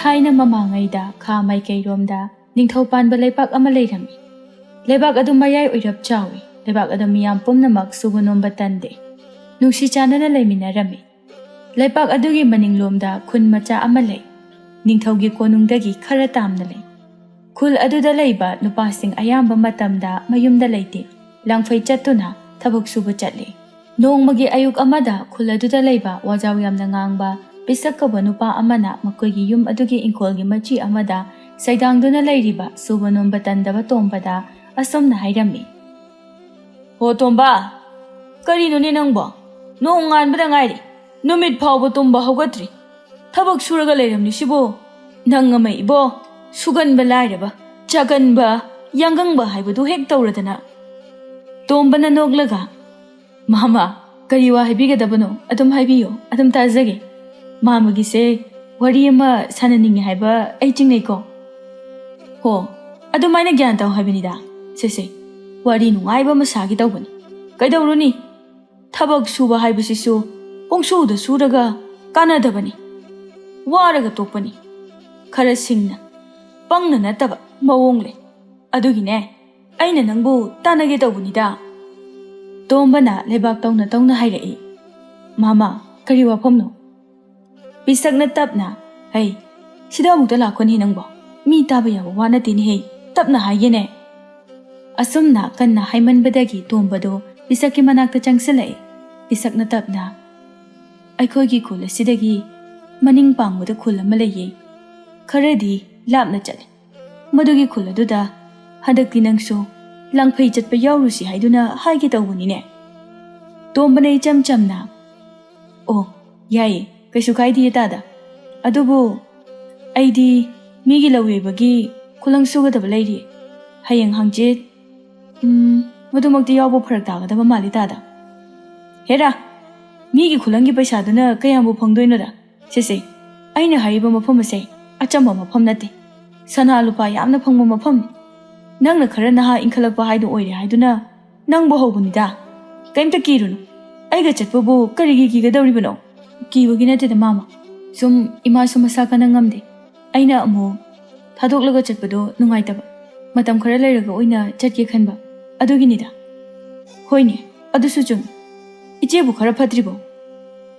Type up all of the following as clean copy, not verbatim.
Thaina mamangayda kha maikayromda ningthau panba leipak ama leirami. Leibak adu mayai oirap chawi. Leibak adu miyam pumnamak sugunomba tande. Nungsi chanana leiminarami. Leipak adugi maninglomda khun macha ama lei. Ningthaugi konungdagi khara tamna lei. Khul aduda leiba nupasing ayamba matamda mayumda leite. Langfai chatuna thabuk suba chatle. Nongmagi ayuk amada khul aduda leiba wajaw yamna ngangba pisakaba nupa amana makoigi yum adugi ingkolgi machi amada saidangduna leiriba subanomba tandaba tombada asomna hairami. Ho tomba, karino ni nangbo? Nong nganbada ngairi. Numit phawbo tomba haugatri. Thabak suraga leiramni sibo. Nangamai ibo. Suganba lairaba. Chaganba, yangangba haibadu hek tauradana. Tombana noglaga. Mama, kariwa haibigadabano. Adum haibiyo. Adum tazage. Mama gise wari ama sananingi haiba ai chingnei ko. Ho, adumaina gyan taw haibinida. Sese, wari nungaiba masagi tawbani. Kaidawruni? Thabak suba haibasisu pongsuda suraga kanadabani. Waraga tokpani. Khara singna pangna nataba mawongle. Adugine aina nangbu tanage tawbanida. Tombana lebak tawna hairai. Mama, kari wafamno? Bisagna tapna, hey, sida amukta lakhon hi nangbo. Mi taba yaba wana tini hey, tapna haigene. Asumna kanna haimanbadagi tombado bisaki manakta changsalai. Bisagna tapna. Aikhoigi khul asidagi maning pangmuda khul ama leye. Kharadi lapna chale. Madugi khul aduda hadakti nangso langphai chatpa yawrusi haiduna haige tawbunine. Tombana icham chamna. Oh, yaye, kaisu kaidi tada. Adubu aidi migi lawebagi khulang sugadaba leiri. Hayang hangjit madumakti yawbo pharak tagadaba mali tada. Hera, migi khulangi paisaduna kayambu phangdoinora. Sese, aina hariba mafam ase achamba mafam nate. Sana lupa yamna phangba mafam. Nangna khara naha inkhalakpa haidu oire haiduna nangbo hawbunida. Kaimta kirunu. Aiga chatpabu karigi kigadawribano. Kibagi nate da mama. Sum ima sumasa kana ngamde. Aina amu thadok chatpado nungaitaba. Matam khara leiraga oina chatke khanba. Aduginida. Hoine, adusu chum. Ichebu khara phatribo.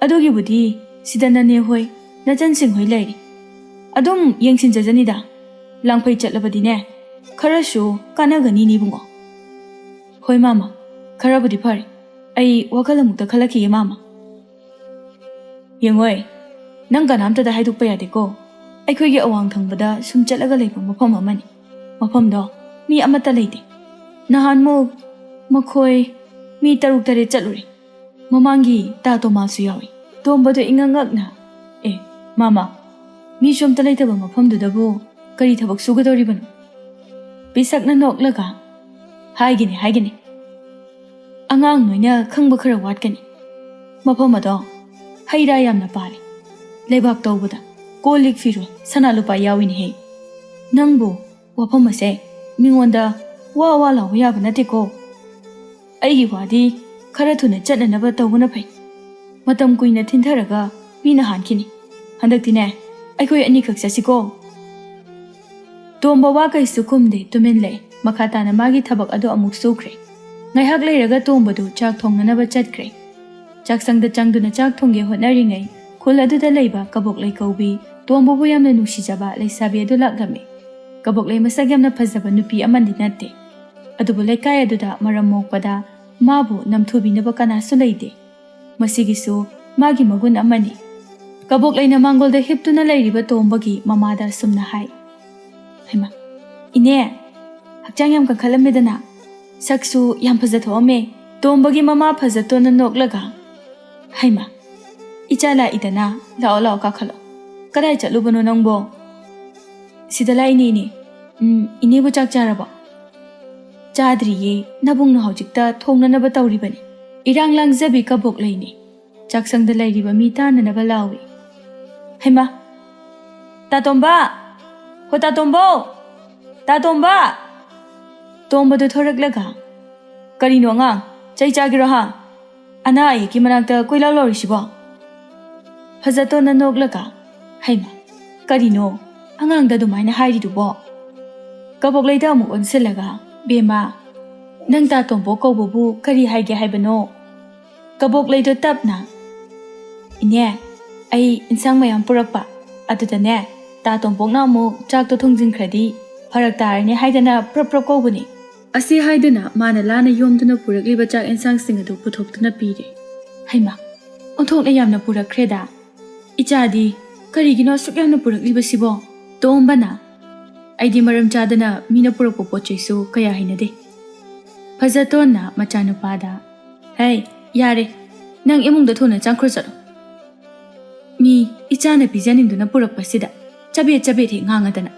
Adugi budi sidana ne hoi najan sing hoi leiri. Adum yengsin jajanida. Langphai chatlabadine khara shu kanagani ni bungo. Hoi mama, khara budi phari. Ai wakalamukta khalaki ye mama. Yengoi, nang ganamta da haidukpa yadeko. Aikhoigi awang thangbada sum chatlaga leiba mafam amani. Mafamdo mi amata leite. Nahan mo makhoi mi taruk tare chatluri. Mamangi tato masu yawi. Tombado ingangakna. Mama, mi somta leitaba mafamdudabu kari thabak sugadoribano. Bisakna noklaga. Haigine. Angang noina khangba khara watkani. Mafamado haira yamna pari. Leibak tawbada kolik firo sana lupa yawini he. Nangbu wafamase mingonda wa lawa yaba nateko. Aigi wadi khara thuna chatnanaba tawbana phai. Matam kuina thintharaga mina hankini. Handaktine aikhoi ani khak chasiko. Tomba wa kaisu khumde tumin lei makhatana magi thabak ado amuk sukre. Ngaihak leiraga tombadu chak thongnanaba chatkre. Chaksangda changduna chak thongge hotnaringai khul aduda leiba kabok lei kaubi tombobu yamna nungsijaba leisabi adu laklame. Kabok lei masag yamna phajaba nupi amandi natte. Adubu leikai aduda maram mokpada mabu namthubinaba kanasu leide. Masigisu magi magun amani. Kabok lei na mangolda hiptuna leiriba tombagi mamada sumna hai. Haima, ine, hakchang yam kakhalamedana. Saksu yam phajathoame tombagi mama phajatona noklaga. Haima, ichala idana lao kakhalo. Kadai chatlubano nangbo? Sidala ini. Ine bu chak charabo. Chadriye nabungna haujikta thongnanaba tawribani. Irang langjabi kabok leini. Chaksangda leiriba mi tananaba lawi. Haima, tatomba! Ho tatombo! Tatomba! Tombado thoraklaga. Karino ngang, chai chagiro ha. Ana ayeki manakta koilaw lorisibo. Phajatona noklaga. Haima, karino ꯑꯉꯥꯡꯗ ꯑꯗꯨꯃꯥꯏꯅ ꯍꯥꯏꯔꯤꯗꯨꯕꯣ? ꯀꯕꯣꯛꯂꯩꯗ ꯑꯃꯨꯛ ꯑꯣꯟꯁꯤꯜꯂꯒ, ꯕꯦꯝꯃ, ꯅꯪ ꯇꯥ ꯇꯣꯝꯄꯣꯛ ꯀꯧꯕꯕꯨ ꯀꯔꯤ ꯍꯥꯏꯒꯦ ꯍꯥꯏꯕꯅꯣ? ꯀꯕꯣꯛꯂꯩꯗꯣ ꯇꯞꯅ, ꯏꯅꯦ, ꯑꯩ ꯏꯟꯁꯥꯡ ꯃꯌꯥꯝ ꯄꯨꯔꯛꯄ, ꯑꯗꯨꯗꯅꯦ ꯇꯥ ꯇꯣꯝꯄꯣꯛꯅ ꯑꯃꯨꯛ ꯆꯥꯛꯇꯣ ꯊꯣꯡꯖꯤꯟꯈ꯭ꯔꯗꯤ ꯐꯔꯛ ꯇꯥꯔꯅꯤ ꯍꯥꯏꯗꯅ ꯄ꯭ꯔꯞ ꯄ꯭ꯔꯞ ꯀꯧꯕꯅꯤ꯫ ꯑꯁꯤ ꯍꯥꯏꯗꯨꯅ ꯃꯥꯅ ꯂꯥꯅ ꯌꯣꯝꯗꯨꯅ ꯄꯨꯔꯛꯂꯤꯕ ꯆꯥꯛ ꯏꯟꯁꯥꯡꯁꯤꯡ ꯑꯗꯨ ꯄꯨꯊꯣꯛꯇꯨꯅ ꯄꯤꯔꯦ꯫ ꯍꯩꯃꯥ, ꯑꯣꯟꯊꯣꯛꯅ ꯌꯥꯝꯅ ꯄꯨꯔꯛꯈ꯭ꯔꯦꯗ꯫ ꯏꯆꯥꯗꯤ ꯀꯔꯤꯒꯤꯅꯣ ꯑꯁꯨꯛ ꯌꯥꯝꯅ ꯄꯨꯔꯛꯂꯤꯕꯁꯤꯕꯣ? ꯇꯣꯝꯕꯅ, ꯑꯩꯗꯤ ꯃꯔꯝ ꯆꯥꯗꯅ ꯃꯤꯅ ꯄꯨꯔꯛꯄ ꯄꯣꯠ ꯆꯩꯁꯨ ꯀꯌꯥ ꯍꯩꯅꯗꯦ꯫ ꯐꯖꯇꯣꯟꯅ ꯃꯆꯥꯅꯨꯄꯥꯗ, ꯍꯩ, ꯌꯥꯔꯦ, ꯅꯪ ꯏꯃꯨꯡꯗ ꯊꯨꯅ ꯆꯪꯈ꯭ꯔꯣ ꯆꯠꯂꯣ꯫ ꯃꯤ ꯏꯆꯥꯅ ꯄꯤꯖꯅꯤꯡꯗꯨꯅ ꯄꯨꯔꯛꯄꯁꯤꯗ ꯆꯕꯦꯠ ꯆꯕꯦꯠ ꯍꯦꯛ ꯉꯥꯡꯉꯗꯅ꯫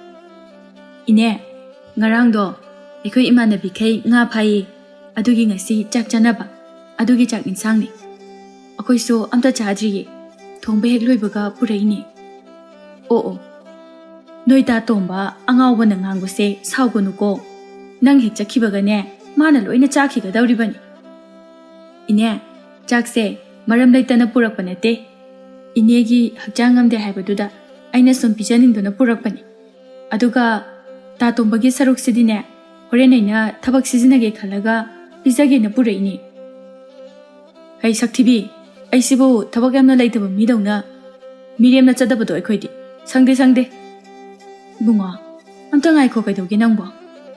ꯏꯅꯦ, ꯉꯔꯥꯡꯗꯣ ꯑꯩꯈꯣꯏ ꯏꯃꯥꯟꯅꯕꯤꯈꯩ ꯉꯥ ꯐꯥꯏꯌꯦ, ꯑꯗꯨꯒꯤ ꯉꯁꯤ ꯆꯥꯛ ꯆꯥꯅꯕ, ꯑꯗꯨꯒꯤ ꯆꯥꯛ ꯏꯟꯁꯥꯡꯅꯤ꯫ ꯑꯩꯈꯣꯏꯁꯨ ꯑꯝꯇ ꯆꯥꯗ꯭ꯔꯤꯌꯦ, ꯊꯣꯡꯕ ꯍꯦꯛ ꯂꯣꯏꯕꯒ ꯄꯨꯔꯛꯏꯅꯦ꯫ ꯑꯣ, ꯅꯣꯏ ꯇꯥ ꯇꯣꯝꯕ ꯑꯉꯥꯎꯕꯅ ꯉꯥꯡꯕꯁꯦ ꯁꯥꯎꯒꯅꯨꯀꯣ, ꯅꯪ ꯍꯦꯛ ꯆꯠꯈꯤꯕꯒꯅꯦ ꯃꯥꯅ ꯂꯣꯏꯅ ꯆꯥꯈꯤꯒꯗꯧꯔꯤꯕꯅꯤ꯫ ꯏꯅꯦ, ꯆꯥꯛꯁꯦ ꯃꯔꯝ ꯂꯩꯇꯅ ꯄꯨꯔꯛꯄ ꯅꯠꯇꯦ, ꯏꯅꯦꯒꯤ ꯍꯛꯆꯥꯡ ꯉꯝꯗꯦ ꯍꯥꯏꯕꯗꯨꯗ ꯑꯩꯅ ꯁꯨꯝ ꯄꯤꯖꯅꯤꯡꯗꯨꯅ ꯄꯨꯔꯛꯄꯅꯤ꯫ ꯑꯗꯨꯒ ꯇꯥ ꯇꯣꯝꯕꯒꯤ ꯁꯔꯨꯛꯁꯤꯗꯤꯅꯦ ꯍꯣꯔꯦꯟ ꯑꯩꯅ ꯊꯕꯛ ꯁꯤꯖꯤꯟꯅꯒꯦ ꯈꯜꯂꯒ ꯄꯤꯖꯒꯦꯅ ꯄꯨꯔꯛꯏꯅꯤ꯫ ꯍꯩ ꯁꯛꯊꯤꯕꯤ, ꯑꯩꯁꯤꯕꯨ ꯊꯕꯛ ꯌꯥꯝꯅ ꯂꯩꯇꯕ ꯃꯤꯗꯧꯅ ꯃꯤꯔꯦꯝꯅ ꯆꯠꯇꯕꯗꯣ ꯑꯩꯈꯣꯏꯗꯤ ꯁꯪꯗꯦ ꯁꯪꯗꯦ꯫ ꯏꯕꯨꯡꯉꯣ, ꯑꯝꯇ ꯉꯥꯏꯈꯣ, ꯀꯩꯗꯧꯒꯦ ꯅꯪꯕꯣ?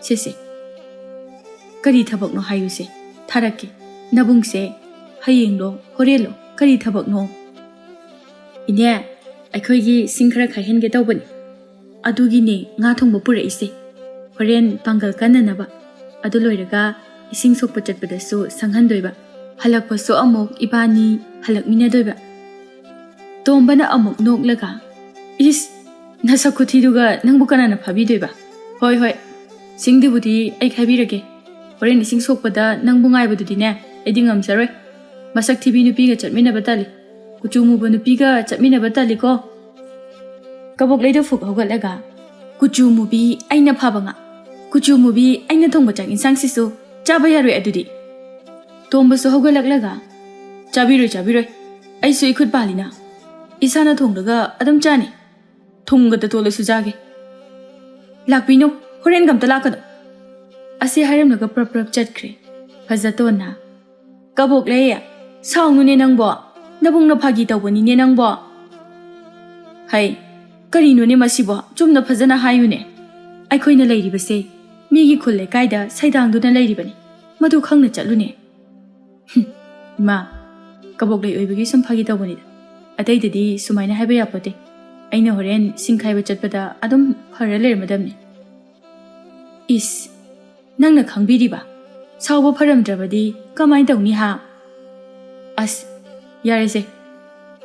ꯁꯤꯁꯦ ꯀꯔꯤ ꯊꯕꯛꯅꯣ ꯍꯥꯏꯌꯨꯁꯦ, ꯊꯥꯔꯛꯀꯦ ꯅꯕꯨꯡꯁꯦ, ꯍꯌꯦꯡꯂꯣ ꯍꯣꯔꯦꯟꯂꯣ ꯀꯔꯤ ꯊꯕꯛꯅꯣ? ꯏꯅꯦ, ꯑꯩꯈꯣꯏꯒꯤ ꯁꯤꯡ ꯈꯔ ꯈꯥꯏꯍꯟꯒꯦ ꯇꯧꯕꯅꯤ, ꯑꯗꯨꯒꯤꯅꯦ ꯉꯥ ꯊꯣꯡꯕ ꯄꯨꯔꯛꯏꯁꯦ, ꯍꯣꯔꯦꯟ ꯄꯥꯡꯒꯜ ꯀꯟꯅꯅꯕ, ꯑꯗꯨ ꯂꯣꯏꯔꯒ ꯏꯁꯤꯡ ꯁꯣꯛꯄ ꯆꯠꯄꯗꯁꯨ ꯁꯪꯍꯟꯗꯣꯏꯕ, ꯍꯜꯂꯛꯄꯁꯨ ꯑꯃꯨꯛ ꯏꯕꯥꯅꯤ ꯍꯜꯂꯛꯃꯤꯟꯅꯗꯣꯏꯕ꯫ ꯇꯣꯝꯕꯅ ꯑꯃꯨꯛ ꯅꯣꯛꯂꯒ, ꯏꯁ, ꯅꯁꯛ ꯈꯨꯊꯤꯗꯨꯒ ꯅꯪꯕꯨ ꯀꯅꯥꯅ ꯐꯥꯕꯤꯗꯣꯏꯕ? ꯍꯣꯏ ꯍꯣꯏ, ꯁꯤꯡꯗꯨꯕꯨꯗꯤ ꯑꯩ ꯈꯥꯏꯕꯤꯔꯒꯦ, ꯍꯣꯔꯦꯟ ꯏꯁꯤꯡ ꯁꯣꯛꯄꯗ ꯅꯪꯕꯨ ꯉꯥꯏꯕꯗꯨꯗꯤꯅꯦ ꯑꯩꯗꯤ ꯉꯝꯖꯔꯣꯏ, ꯃꯁꯛ ꯊꯤꯕꯤ ꯅꯨꯄꯤꯒ ꯆꯠꯃꯤꯟꯅꯕ ꯇꯜꯂꯤ, ꯀꯨꯆꯨ ꯃꯨꯕ ꯅꯨꯄꯤꯒ ꯆꯠꯃꯤꯟꯅꯕ ꯇꯜꯂꯤꯀꯣ꯫ ꯀꯕꯣꯛꯂꯩꯗ ꯐꯨꯛ ꯍꯧꯒꯠꯂꯒ, ꯀꯨꯆꯨ ꯃꯨꯕꯤ ꯑꯩꯅ ꯐꯥꯕ ꯉꯥ, ꯀꯨꯆꯨ ꯃꯨꯕꯤ ꯑꯩꯅ ꯊꯣꯡꯕ ꯆꯥꯛ ꯏꯟꯁꯥꯡꯁꯤꯁꯨ ꯆꯥꯕ ꯌꯥꯔꯣꯏ ꯑꯗꯨꯗꯤ? ꯇꯣꯝꯕꯁꯨ ꯍꯧꯒꯠꯂꯛꯂꯒ, ꯆꯥꯕꯤꯔꯣꯏ ꯆꯥꯕꯤꯔꯣꯏ, ꯑꯩꯁꯨ ꯏꯈꯨꯠ ꯄꯥꯜꯂꯤꯅ, ꯏꯁꯥꯅ ꯊꯣꯡꯂꯒ ꯑꯗꯨꯝ ꯆꯥꯅꯤ, ꯊꯨꯝꯒꯗ ꯇꯣꯜꯂꯁꯨ ꯆꯥꯒꯦ꯫ ꯂꯥꯛꯄꯤꯅꯨ, ꯍꯣꯔꯦꯟꯒ ꯑꯝꯇ ꯂꯥꯛꯀꯅꯨ꯫ ꯑꯁꯤ ꯍꯥꯏꯔꯝꯂꯒ ꯄ꯭ꯔꯞ ꯄ꯭ꯔꯞ ꯆꯠꯈ꯭ꯔꯦ꯫ ꯐꯖꯇꯣꯟꯅ, ꯀꯕꯣꯛꯂꯩ, ꯁꯥꯎꯅꯨꯅꯦ ꯅꯪꯕꯣ, ꯅꯕꯨꯡꯅ ꯐꯥꯒꯤ ꯇꯧꯕꯅꯤꯅꯦ ꯅꯪꯕꯣ꯫ ꯍꯩ, ꯀꯔꯤꯅꯣꯅꯦ ꯃꯁꯤꯕꯣ, ꯆꯨꯝꯅ ꯐꯖꯅ ꯍꯥꯏꯌꯨꯅꯦ, ꯑꯩꯈꯣꯏꯅ ꯂꯩꯔꯤꯕꯁꯦ ꯃꯤꯒꯤ ꯈꯨꯜ ꯂꯩꯀꯥꯏꯗ ꯁꯩꯗꯥꯡꯗꯨꯅ ꯂꯩꯔꯤꯕꯅꯤ, ꯃꯗꯨ ꯈꯪꯅ ꯆꯠꯂꯨꯅꯦ꯫ ꯏꯃꯥ, ꯀꯕꯣꯛꯂꯩ ꯑꯣꯏꯕꯒꯤ ꯁꯨꯝ ꯐꯥꯒꯤ ꯇꯧꯕꯅꯤꯗ, ꯑꯇꯩꯗꯗꯤ ꯁꯨꯃꯥꯏꯅ ꯍꯥꯏꯕ ꯌꯥꯄꯣꯠꯇꯦ, ꯑꯩꯅ ꯍꯣꯔꯦꯟ ꯁꯤꯡ ꯈꯥꯏꯕ ꯆꯠꯄꯗ ꯑꯗꯨꯝ ꯐꯔ ꯂꯩꯔꯝꯃꯗꯕꯅꯤ꯫ ꯏꯁ, ꯅꯪꯅ ꯈꯪꯕꯤꯔꯤꯕ? ꯁꯥꯎꯕ ꯐꯔꯝꯗ꯭ꯔꯕꯗꯤ ꯀꯃꯥꯏꯅ ꯇꯧꯅꯤ ꯍꯥ? ꯑꯁ, ꯌꯥꯔꯦꯁꯦ,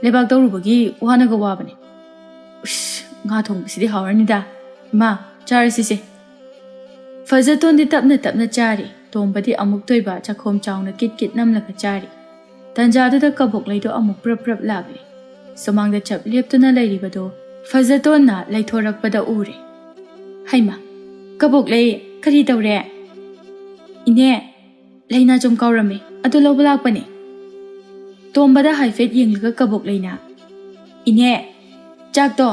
ꯂꯩꯕꯥꯛ ꯇꯧꯔꯨꯕꯒꯤ ꯋꯥꯅꯒ ꯋꯥꯕꯅꯤ꯫ ꯎꯁ, ꯉꯥ ꯊꯣꯡꯕꯁꯤꯗꯤ ꯍꯥꯎꯔꯅꯤꯗ, ꯏꯃꯥ, ꯆꯥꯔꯁꯤꯁꯦ꯫ ꯐꯖꯇꯣꯟꯗꯤ ꯇꯞꯅ ꯇꯞꯅ ꯆꯥꯔꯤ, ꯇꯣꯝꯕꯗꯤ ꯑꯃꯨꯛ ꯇꯣꯏꯕ ꯆꯥꯈꯣꯝ ꯆꯥꯎꯅ ꯀꯤꯠ ꯀꯤꯠ ꯅꯝꯂꯒ ꯆꯥꯔꯤ꯫ ꯇꯟꯖꯥꯗꯨꯗ ꯀꯕꯣꯛꯂꯩꯗꯣ ꯑꯃꯨꯛ ꯄ꯭ꯔꯞ ꯄ꯭ꯔꯞ ꯂꯥꯛꯂꯤ꯫ ꯁꯨꯃꯥꯡꯗ ꯆꯞ ꯂꯦꯞꯇꯨꯅ ꯂꯩꯔꯤꯕꯗꯣ ꯐꯖꯇꯣꯟꯅ ꯂꯩꯊꯣꯔꯛꯄꯗ ꯎꯔꯦ꯫ ꯍꯩꯃꯥ, ꯀꯕꯣꯛꯂꯩ, ꯀꯔꯤ ꯇꯧꯔꯦ? ꯏꯅꯦ, ꯂꯩꯅꯥꯆꯣꯝ ꯀꯥꯎꯔꯝꯃꯦ, ꯑꯗꯨ ꯂꯧꯕ ꯂꯥꯛꯄꯅꯦ꯫ ꯇꯣꯝꯕꯗ ꯍꯥꯏꯐꯦꯠ ꯌꯦꯡꯂꯒ ꯀꯕꯣꯛꯂꯩꯅ, ꯏꯅꯦ, ꯆꯥꯛꯇꯣ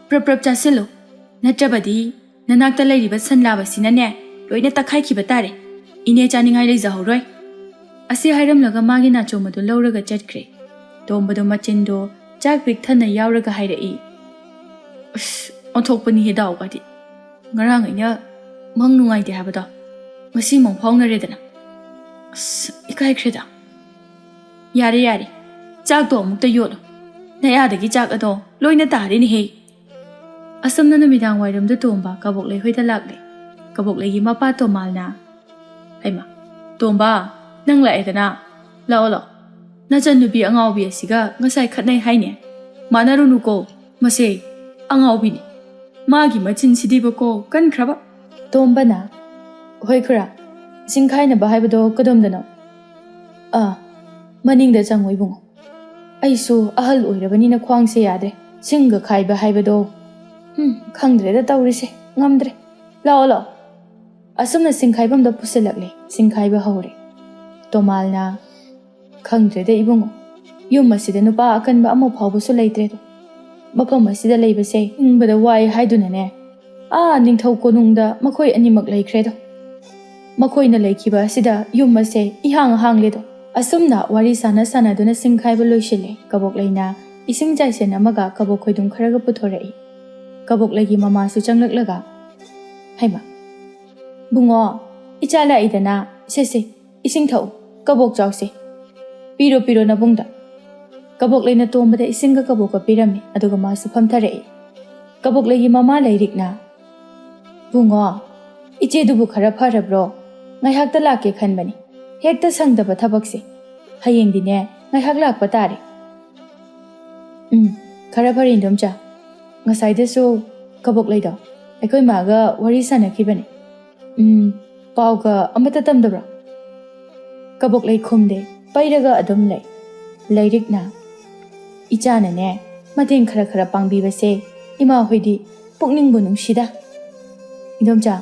ꯄ꯭ꯔꯞ ꯄ꯭ꯔꯞ ꯆꯥꯁꯤꯜꯂꯨ, ꯅꯠꯇ꯭ꯔꯕꯗꯤ ꯅꯅꯥꯛꯇ ꯂꯩꯔꯤꯕ ꯁꯟꯂꯥꯕꯁꯤꯅꯅꯦ ꯂꯣꯏꯅ ꯇꯛꯈꯥꯏꯈꯤꯕ ꯇꯥꯔꯦ, ꯏꯅꯦ ꯆꯥꯅꯤꯡꯉꯥꯏ ꯂꯩꯖꯍꯧꯔꯣꯏ꯫ ꯑꯁꯤ ꯍꯥꯏꯔꯝꯂꯒ ꯃꯥꯒꯤ ꯅꯥꯆꯣꯝ ꯑꯗꯨ ꯂꯧꯔꯒ ꯆꯠꯈ꯭ꯔꯦ꯫ ꯇꯣꯝꯕꯗꯣ ꯃꯆꯤꯟꯗꯣ ꯆꯥꯛ ꯄꯤꯛ ꯊꯟꯅ ꯌꯥꯎꯔꯒ ꯍꯥꯏꯔꯛꯏ, ꯑꯁ, ꯑꯣꯟꯊꯣꯛꯄꯅꯤꯍꯦ ꯗꯥꯎꯒꯗꯤ, ꯉꯔꯥꯡ ꯑꯩꯅ ꯃꯪ ꯅꯨꯡꯉꯥꯏꯇꯦ ꯍꯥꯏꯕꯗꯣ ꯉꯁꯤ ꯃꯪ ꯐꯥꯎꯅꯔꯦꯗꯅ, ꯑꯁ, ꯏꯀꯥꯏꯈ꯭ꯔꯦꯗ꯫ ꯌꯥꯔꯦ ꯌꯥꯔꯦ, ꯆꯥꯛꯇꯣ ꯑꯃꯨꯛꯇ ꯌꯣꯠꯂꯨ, ꯅꯌꯥꯗꯒꯤ ꯆꯥꯛ ꯑꯗꯣ ꯂꯣꯏꯅ ꯇꯥꯔꯦꯅꯦꯍꯦ꯫ ꯑꯁꯨꯝꯅ ꯅꯨꯃꯤꯗꯥꯡ ꯋꯥꯏꯔꯝꯗ ꯇꯣꯝꯕ ꯀꯕꯣꯛꯂꯩ ꯍꯣꯏꯗ ꯂꯥꯛꯂꯦ꯫ ꯀꯕꯣꯛꯂꯩꯒꯤ ꯃꯄꯥ ꯇꯣꯃꯥꯜꯅ, ꯍꯩꯃꯥ, ꯇꯣꯝꯕ, ꯅꯪ ꯂꯥꯛꯑꯦꯗꯅ, ꯂꯥꯛꯑꯣ ꯂꯥꯛꯑꯣ, ꯅꯆꯟꯅꯨꯄꯤ ꯑꯉꯥꯎꯕꯤ ꯑꯁꯤꯒ ꯉꯁꯥꯏ ꯈꯠꯅꯩ ꯍꯥꯏꯅꯦ, ꯃꯥꯟꯅꯔꯨꯅꯨꯀꯣ, ꯃꯁꯦ ꯑꯉꯥꯎꯕꯤꯅꯤ, ꯃꯥꯒꯤ ꯃꯆꯤꯟꯁꯤꯗꯤꯕꯀꯣ ꯀꯟꯈ꯭ꯔꯕ꯫ ꯇꯣꯝꯕꯅ, ꯍꯣꯏ ꯈꯨꯔꯥ, ꯏꯁꯤꯡ ꯈꯥꯏꯅꯕ ꯍꯥꯏꯕꯗꯣ ꯀꯗꯣꯝꯗꯅꯣ? ꯃꯅꯤꯡꯗ ꯆꯪꯉꯣ ꯏꯕꯨꯡꯉꯣ, ꯑꯩꯁꯨ ꯑꯍꯜ ꯑꯣꯏꯔꯕꯅꯤꯅ ꯈ꯭ꯋꯥꯡꯁꯦ ꯌꯥꯗ꯭ꯔꯦ, ꯁꯤꯡꯒ ꯈꯥꯏꯕ ꯍꯥꯏꯕꯗꯣ ꯈꯪꯗ꯭ꯔꯦꯗ ꯇꯧꯔꯤꯁꯦ, ꯉꯝꯗ꯭ꯔꯦ, ꯂꯥꯛꯑꯣ ꯂꯥꯛꯑꯣ꯫ ꯑꯁꯨꯝꯅ ꯁꯤꯡ ꯈꯥꯏꯐꯝꯗ ꯄꯨꯁꯤꯜꯂꯛꯂꯦ, ꯁꯤꯡ ꯈꯥꯏꯕ ꯍꯧꯔꯦ꯫ ꯇꯣꯃꯥꯜꯅ, ꯈꯪꯗ꯭ꯔꯦꯗ ꯏꯕꯨꯡꯉꯣ, ꯌꯨꯝ ꯑꯁꯤꯗ ꯅꯨꯄꯥ ꯑꯀꯟꯕ ꯑꯃ ꯐꯥꯎꯕꯁꯨ ꯂꯩꯇ꯭ꯔꯦꯗꯣ, ꯃꯐꯝ ꯑꯁꯤꯗ ꯂꯩꯕꯁꯦ ꯍꯤꯡꯕꯗ ꯋꯥꯏ ꯍꯥꯏꯗꯨꯅꯅꯦ ꯅꯤꯡꯊꯧ ꯀꯣꯅꯨꯡꯗ ꯃꯈꯣꯏ ꯑꯅꯤꯃꯛ ꯂꯩꯈ꯭ꯔꯦꯗꯣ ꯃꯈꯣꯏꯅ ꯂꯩꯈꯤꯕ ꯑꯁꯤꯗ ꯌꯨꯝ ꯑꯁꯦ ꯏꯍꯥꯡ ꯍꯥꯡꯂꯦꯗꯣ ꯑꯁꯨꯝꯅ ꯋꯥꯔꯤ ꯁꯥꯟꯅꯗꯨꯅ ꯁꯤꯡꯈꯥꯏꯕ ꯂꯣꯏꯁꯤꯜꯂꯦ ꯀꯕꯣꯛꯂꯩꯅ ꯏꯁꯤꯡ ꯆꯥꯏꯁꯦꯟ ꯑꯃꯒ ꯀꯕꯣꯛ ꯈꯣꯏꯗꯨꯝ ꯈꯔꯒ ꯄꯨꯊꯣꯔꯛꯏ ꯀꯕꯣꯛꯂꯩꯒꯤ ꯃꯃꯥꯁꯨ ꯆꯪꯂꯛꯂꯒ ꯍꯩꯃ ꯕꯨꯡꯉꯣ ꯏꯆꯥ ꯂꯥꯛꯏꯗꯅ ꯁꯦ ꯏꯁꯤꯡ ꯊꯛꯎ ꯀꯕꯣꯛ ꯆꯥꯎꯁꯦ ꯄꯤꯔꯣ ꯅꯕꯨꯡꯗ ꯀꯕꯣꯛꯂꯩꯅ ꯇꯣꯝꯕꯗ ꯏꯁꯤꯡꯒ ꯀꯕꯣꯛꯀ ꯄꯤꯔꯝꯃꯤ ꯑꯗꯨꯒ ꯃꯥꯁꯨ ꯐꯝꯊꯔꯛꯏ ꯀꯕꯣꯛꯂꯩꯒꯤ ꯃꯃꯥ ꯂꯩꯔꯤꯛꯅ ꯕꯨꯡꯉꯣ ꯏꯆꯦꯗꯨꯕꯨ ꯈꯔ ꯐꯔꯕ꯭ꯔꯣ ꯉꯥꯏꯍꯥꯛꯇ ꯂꯥꯛꯀꯦ ꯈꯟꯕꯅꯤ ꯍꯦꯛꯇ ꯁꯪꯗꯕ ꯊꯕꯛꯁꯦ ꯍꯌꯦꯡꯗꯤꯅꯦ ꯉꯥꯏꯍꯥꯛ ꯂꯥꯛꯄ ꯇꯥꯔꯦ ꯈꯔ ꯐꯔꯦ ꯏꯟꯗꯣꯝꯆꯥ ꯉꯁꯥꯏꯗꯁꯨ ꯀꯕꯣꯛꯂꯩꯗꯣ ꯑꯩꯈꯣꯏ ꯃꯥꯒ ꯋꯥꯔꯤ ꯁꯥꯟꯅꯈꯤꯕꯅꯤ ꯄꯥꯎꯒ ꯑꯃꯠꯇ ꯇꯝꯗꯕ꯭ꯔꯣ ꯀꯕꯣꯛꯂꯩ ꯈꯨꯝꯗꯦ ꯄꯩꯔꯒ ꯑꯗꯨꯝ ꯂꯩ ꯂꯩꯔꯤꯛꯅ ꯏꯆꯥꯅꯅꯦ ꯃꯇꯦꯡ ꯈꯔ ꯄꯥꯡꯕꯤꯕꯁꯦ ꯏꯃꯥ ꯍꯣꯏꯗꯤ ꯄꯨꯛꯅꯤꯡꯕꯨ ꯅꯨꯡꯁꯤꯗ ꯏꯟꯗꯣꯝꯆꯥ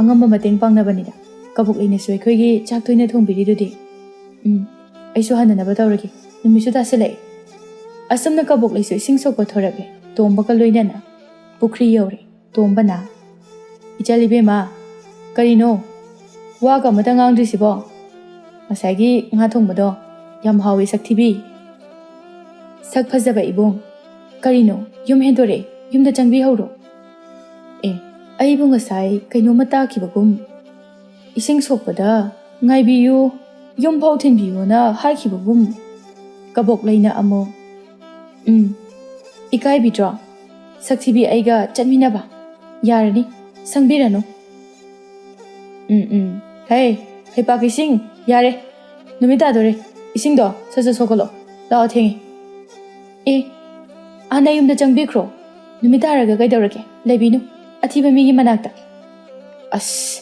ꯑꯉꯝꯕ ꯃꯇꯦꯡ ꯄꯥꯡꯅꯕꯅꯤꯗ ꯀꯕꯣꯛꯂꯩꯅꯁꯨ ꯑꯩꯈꯣꯏꯒꯤ ꯆꯥꯛ ꯇꯣꯏꯅ ꯊꯣꯡꯕꯤꯔꯤꯗꯨꯗꯤ ꯑꯩꯁꯨ ꯍꯟꯅꯅꯕ ꯇꯧꯔꯒꯦ ꯅꯨꯃꯤꯠꯁꯨ ꯇꯥꯁꯤꯜꯂꯛꯑꯦ ꯑꯁꯨꯝꯅ ꯀꯕꯣꯛꯂꯩꯁꯨ ꯏꯁꯤꯡ ꯁꯣꯛꯄ ꯊꯣꯔꯛꯂꯦ ꯇꯣꯝꯕꯒ ꯂꯣꯏꯅꯅ ꯄꯨꯈ꯭ꯔꯤ ꯌꯧꯔꯦ ꯇꯣꯝꯕꯅ ꯏꯆꯥꯂꯤꯕꯦꯝꯃ ꯀꯔꯤꯅꯣ ꯋꯥꯒ ꯑꯃꯇ ꯉꯥꯡꯗ꯭ꯔꯤꯁꯤꯕꯣ ꯉꯁꯥꯏꯒꯤ ꯉꯥ ꯊꯣꯡꯕꯗꯣ ꯌꯥꯝ ꯍꯥꯎꯋꯤ ꯁꯛꯊꯤꯕꯤ ꯁꯛ ꯐꯖꯕ ꯏꯕꯨꯡ ꯀꯔꯤꯅꯣ ꯌꯨꯝ ꯍꯦꯟꯗꯣꯔꯛꯑꯦ ꯌꯨꯝꯗ ꯆꯪꯕꯤꯍꯧꯔꯣ ꯑꯩꯕꯨ ꯉꯁꯥꯏ ꯀꯩꯅꯣꯝꯃ ꯇꯥꯈꯤꯕꯒꯨꯝ ꯏꯁꯤꯡ ꯁꯣꯛꯄꯗ ꯉꯥꯏꯕꯤꯌꯨ ꯌꯨꯝꯐꯥꯎ ꯊꯤꯟꯕꯤꯌꯨꯅ ꯍꯥꯏꯈꯤꯕꯒꯨꯝ ꯀꯕꯣꯛꯂꯩꯅ ꯑꯃꯨꯛ ꯏꯀꯥꯏꯕꯤꯗ꯭ꯔꯣ ꯁꯛꯊꯤꯕꯤ ꯑꯩꯒ ꯆꯠꯃꯤꯟꯅꯕ ꯌꯥꯔꯅꯤ ꯁꯪꯕꯤꯔꯅꯨ ꯍꯩꯄꯥꯛ ꯏꯁꯤꯡ ꯌꯥꯔꯦ ꯅꯨꯃꯤꯠ ꯇꯥꯗꯣꯔꯦ ꯏꯁꯤꯡꯗꯣ ꯁꯠ ꯁꯣꯛꯀꯠꯂꯣ ꯂꯥꯛꯑꯣ ꯊꯦꯡꯉꯦ ꯍꯥꯟꯅ ꯌꯨꯝꯗ ꯆꯪꯕꯤꯈ꯭ꯔꯣ ꯅꯨꯃꯤꯠ ꯇꯥꯔꯒ ꯀꯩꯗꯧꯔꯒꯦ ꯂꯩꯕꯤꯅꯨ ꯑꯊꯤꯕ ꯃꯤꯒꯤ ꯃꯅꯥꯛꯇ ꯑꯁ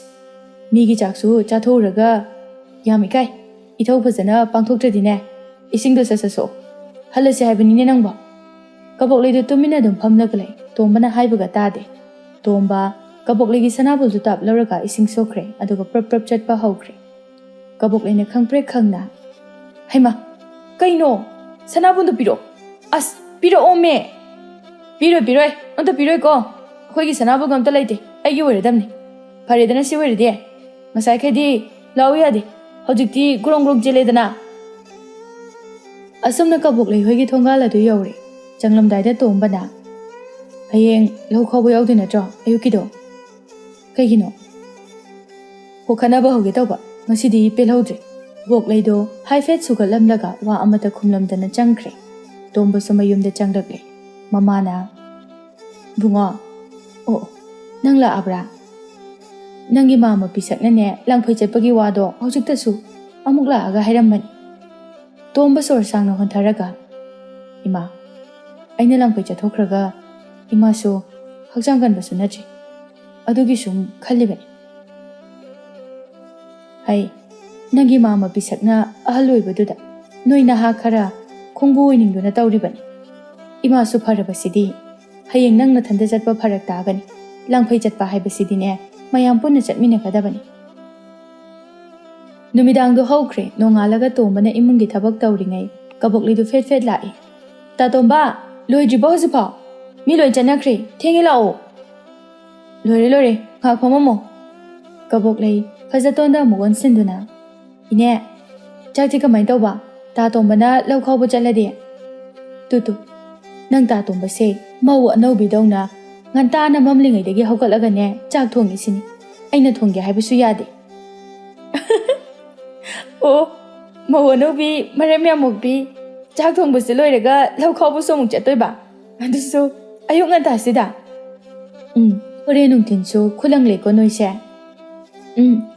ꯃꯤꯒꯤ ꯆꯥꯛꯁꯨ ꯆꯥꯊꯣꯛꯎꯔꯒ ꯌꯥꯝ ꯏꯀꯥꯏ ꯏꯊꯧ ꯐꯖꯅ ꯄꯥꯡꯊꯣꯛꯇ꯭ꯔꯗꯤꯅꯦ ꯏꯁꯤꯡꯗꯣ ꯁꯠ ꯁꯣꯛ ꯍꯜꯂꯁꯦ ꯍꯥꯏꯕꯅꯤꯅꯦ ꯅꯪꯕꯣ ꯀꯕꯣꯛꯂꯩꯗꯨ ꯇꯨꯃꯤꯟꯅ ꯑꯗꯨꯝ ꯐꯝꯂꯒ ꯂꯩ ꯇꯣꯝꯕꯅ ꯍꯥꯏꯕꯒ ꯇꯥꯗꯦ ꯇꯣꯝꯕ ꯀꯕꯣꯛꯂꯩꯒꯤ ꯁꯅꯥꯕꯨꯜꯗꯨ ꯇꯥꯞ ꯂꯧꯔꯒ ꯏꯁꯤꯡ ꯁꯣꯛꯈ꯭ꯔꯦ ꯑꯗꯨꯒ ꯄ꯭ꯔꯞ ꯆꯠꯄ ꯍꯧꯈ꯭ꯔꯦ ꯀꯕꯣꯛꯂꯩꯅ ꯈꯪꯄ꯭ꯔꯦꯛ ꯈꯪꯅ ꯍꯩꯃ ꯀꯩꯅꯣ ꯁꯅꯥꯕꯨꯟꯗꯨ ꯄꯤꯔꯛꯑꯣ ꯑꯁ ꯄꯤꯔꯛꯑꯣꯃꯦ ꯄꯤꯔꯣꯏ ꯑꯝꯇ ꯄꯤꯔꯣꯏꯀꯣ ꯑꯩꯈꯣꯏꯒꯤ ꯁꯅꯥꯕꯨꯟ ꯑꯝꯇ ꯂꯩꯇꯦ ꯑꯩꯒꯤ ꯑꯣꯏꯔꯗꯝꯅꯤ ꯐꯔꯦꯗꯅ ꯁꯤ ꯑꯣꯏꯔꯗꯤ ꯉꯁꯥꯏꯈꯩꯗꯤ ꯂꯥꯎ ꯌꯥꯗꯦ ꯍꯧꯖꯤꯛꯇꯤ ꯒ꯭ꯔꯣꯡ ꯆꯦꯜꯂꯦꯗꯅ ꯑꯁꯨꯝꯅ ꯀꯕꯣꯛꯂꯩ ꯍꯣꯏꯒꯤ ꯊꯣꯡꯒꯥꯜ ꯑꯗꯨ ꯌꯧꯔꯦ ꯆꯪꯂꯝꯗꯥꯏꯗ ꯇꯣꯝꯕꯅ ꯍꯌꯦꯡ ꯂꯧ ꯈꯥꯎꯕ ꯌꯥꯎꯗꯣꯏ ꯅꯠꯇ꯭ꯔꯣ ꯑꯌꯨꯛꯀꯤꯗꯣ ꯀꯩꯒꯤꯅꯣ ꯈꯠꯅꯕ ꯍꯧꯒꯦ ꯇꯧꯕ ꯉꯁꯤꯗꯤ ꯄꯦꯜꯍꯧꯗ꯭ꯔꯦ ꯀꯕꯣꯛꯂꯩꯗꯣ ꯍꯥꯏꯐꯦꯠ ꯁꯨꯒꯠꯂꯝꯂꯒ ꯋꯥ ꯑꯃꯇ ꯈꯨꯝꯂꯝꯗꯅ ꯆꯪꯈ꯭ꯔꯦ ꯇꯣꯝꯕꯁꯨ ꯃꯌꯨꯝꯗ ꯆꯪꯂꯛꯂꯦ ꯃꯃꯥꯅ ꯕꯨꯡꯉꯣ ꯅꯪ ꯂꯥꯛꯑꯕ꯭ꯔꯥ ꯅꯪꯒꯤ ꯃꯥꯃ ꯄꯤꯁꯛꯅꯅꯦ ꯂꯪꯐꯩ ꯆꯠꯄꯒꯤ ꯋꯥꯗꯣ ꯍꯧꯖꯤꯛꯇꯁꯨ ꯑꯃꯨꯛ ꯂꯥꯛꯑꯒ ꯍꯥꯏꯔꯝꯕꯅꯤ ꯇꯣꯝꯕ ꯁꯣꯔ ꯁꯥꯡꯅ ꯍꯣꯟꯊꯔꯒ ꯏꯃꯥ ꯑꯩꯅ ꯂꯪꯐꯩ ꯆꯠꯊꯣꯛꯈ꯭ꯔꯒ ꯏꯃꯥꯁꯨ ꯍꯛꯆꯥꯡ ꯀꯟꯕꯁꯨ ꯅꯠꯇ꯭ꯔꯤ ꯑꯗꯨꯒꯤ ꯁꯨꯝ ꯈꯜꯂꯤꯕꯅꯤ ꯅꯪꯒꯤ ꯃꯥꯃ ꯄꯤꯁꯛꯅ ꯑꯍꯜ ꯑꯣꯏꯕꯗꯨꯗ ꯅꯣꯏ ꯅꯍꯥ ꯈꯔ ꯈꯣꯡꯕꯨ ꯑꯣꯏꯅꯤꯡꯗꯨꯅ ꯇꯧꯔꯤꯕꯅꯤ ꯏꯃꯥꯁꯨ ꯐꯔꯕꯁꯤꯗꯤ ꯍꯌꯦꯡ ꯅꯪ ꯅꯊꯟꯇ ꯆꯠꯄ ꯐꯔꯛ ꯇꯥꯒꯅꯤ ꯂꯪꯐꯩ ꯆꯠꯄ ꯍꯥꯏꯕꯁꯤꯗꯤꯅꯦ ꯃꯌꯥꯝ ꯄꯨꯟꯅ ꯆꯠꯃꯤꯟꯅꯒꯗꯕꯅꯤ ꯅꯨꯃꯤꯗꯥꯡꯗꯣ ꯍꯧꯈ꯭ꯔꯦ ꯅꯣꯡꯉꯥꯜꯂꯒ ꯇꯣꯝꯕꯅ ꯏꯃꯨꯡꯒꯤ ꯊꯕꯛ ꯇꯧꯔꯤꯉꯩ ꯀꯕꯣꯛꯂꯩꯗꯨ ꯐꯦꯠ ꯂꯥꯛꯏ ꯇꯥꯇꯣꯝꯕ ꯂꯣꯏꯗ꯭ꯔꯤꯕꯣ ꯍꯧꯖꯤꯛꯐꯥꯎ ꯃꯤ ꯂꯣꯏ ꯆꯠꯅꯈ꯭ꯔꯦ ꯊꯦꯡꯉꯦ ꯂꯥꯛꯑꯣ ꯂꯣꯏꯔꯦ ꯉꯥꯏꯍꯥꯛ ꯐꯝꯃꯝꯃꯣ ꯀꯕꯣꯛꯂꯩ ꯐꯖꯇꯣꯟꯗ ꯑꯃꯨꯛ ꯑꯣꯟꯁꯤꯟꯗꯨꯅ ꯏꯅꯦ ꯆꯥꯛꯇꯤ ꯀꯃꯥꯏꯅ ꯇꯧꯕ ꯇꯥꯇꯣꯝꯕꯅ ꯂꯧ ꯈꯥꯎꯕ ꯆꯠꯂꯗꯤ ꯇꯨ ꯅꯪ ꯇꯥꯇꯣꯝꯕꯁꯦ ꯃꯧ ꯑꯅꯧꯕꯤꯗꯧꯅ ꯉꯟꯇꯥꯅ ꯃꯝꯂꯤꯉꯩꯗꯒꯤ ꯍꯧꯒꯠꯂꯒꯅꯦ ꯆꯥꯛ ꯊꯣꯡꯉꯤꯁꯤꯅꯤ ꯑꯩꯅ ꯊꯣꯡꯒꯦ ꯍꯥꯏꯕꯁꯨ ꯌꯥꯗꯦ ꯃꯧ ꯑꯅꯧꯕꯤ ꯃꯔꯝ ꯌꯥꯝ ꯃꯣꯛꯄꯤ ꯆꯥꯛ ꯊꯣꯡꯕꯁꯦ ꯂꯣꯏꯔꯒ ꯂꯧ ꯈꯥꯎꯕꯁꯨ ꯑꯃꯨꯛ ꯆꯠꯇꯣꯏꯕ ꯑꯗꯨꯁꯨ ꯑꯌꯨꯛ ꯉꯟꯇꯥꯁꯤꯗ ꯍꯣꯔꯦꯟ ꯅꯨꯡꯊꯤꯟꯁꯨ ꯈꯨꯂꯪ ꯂꯩꯀꯣ ꯅꯣꯏꯁꯦ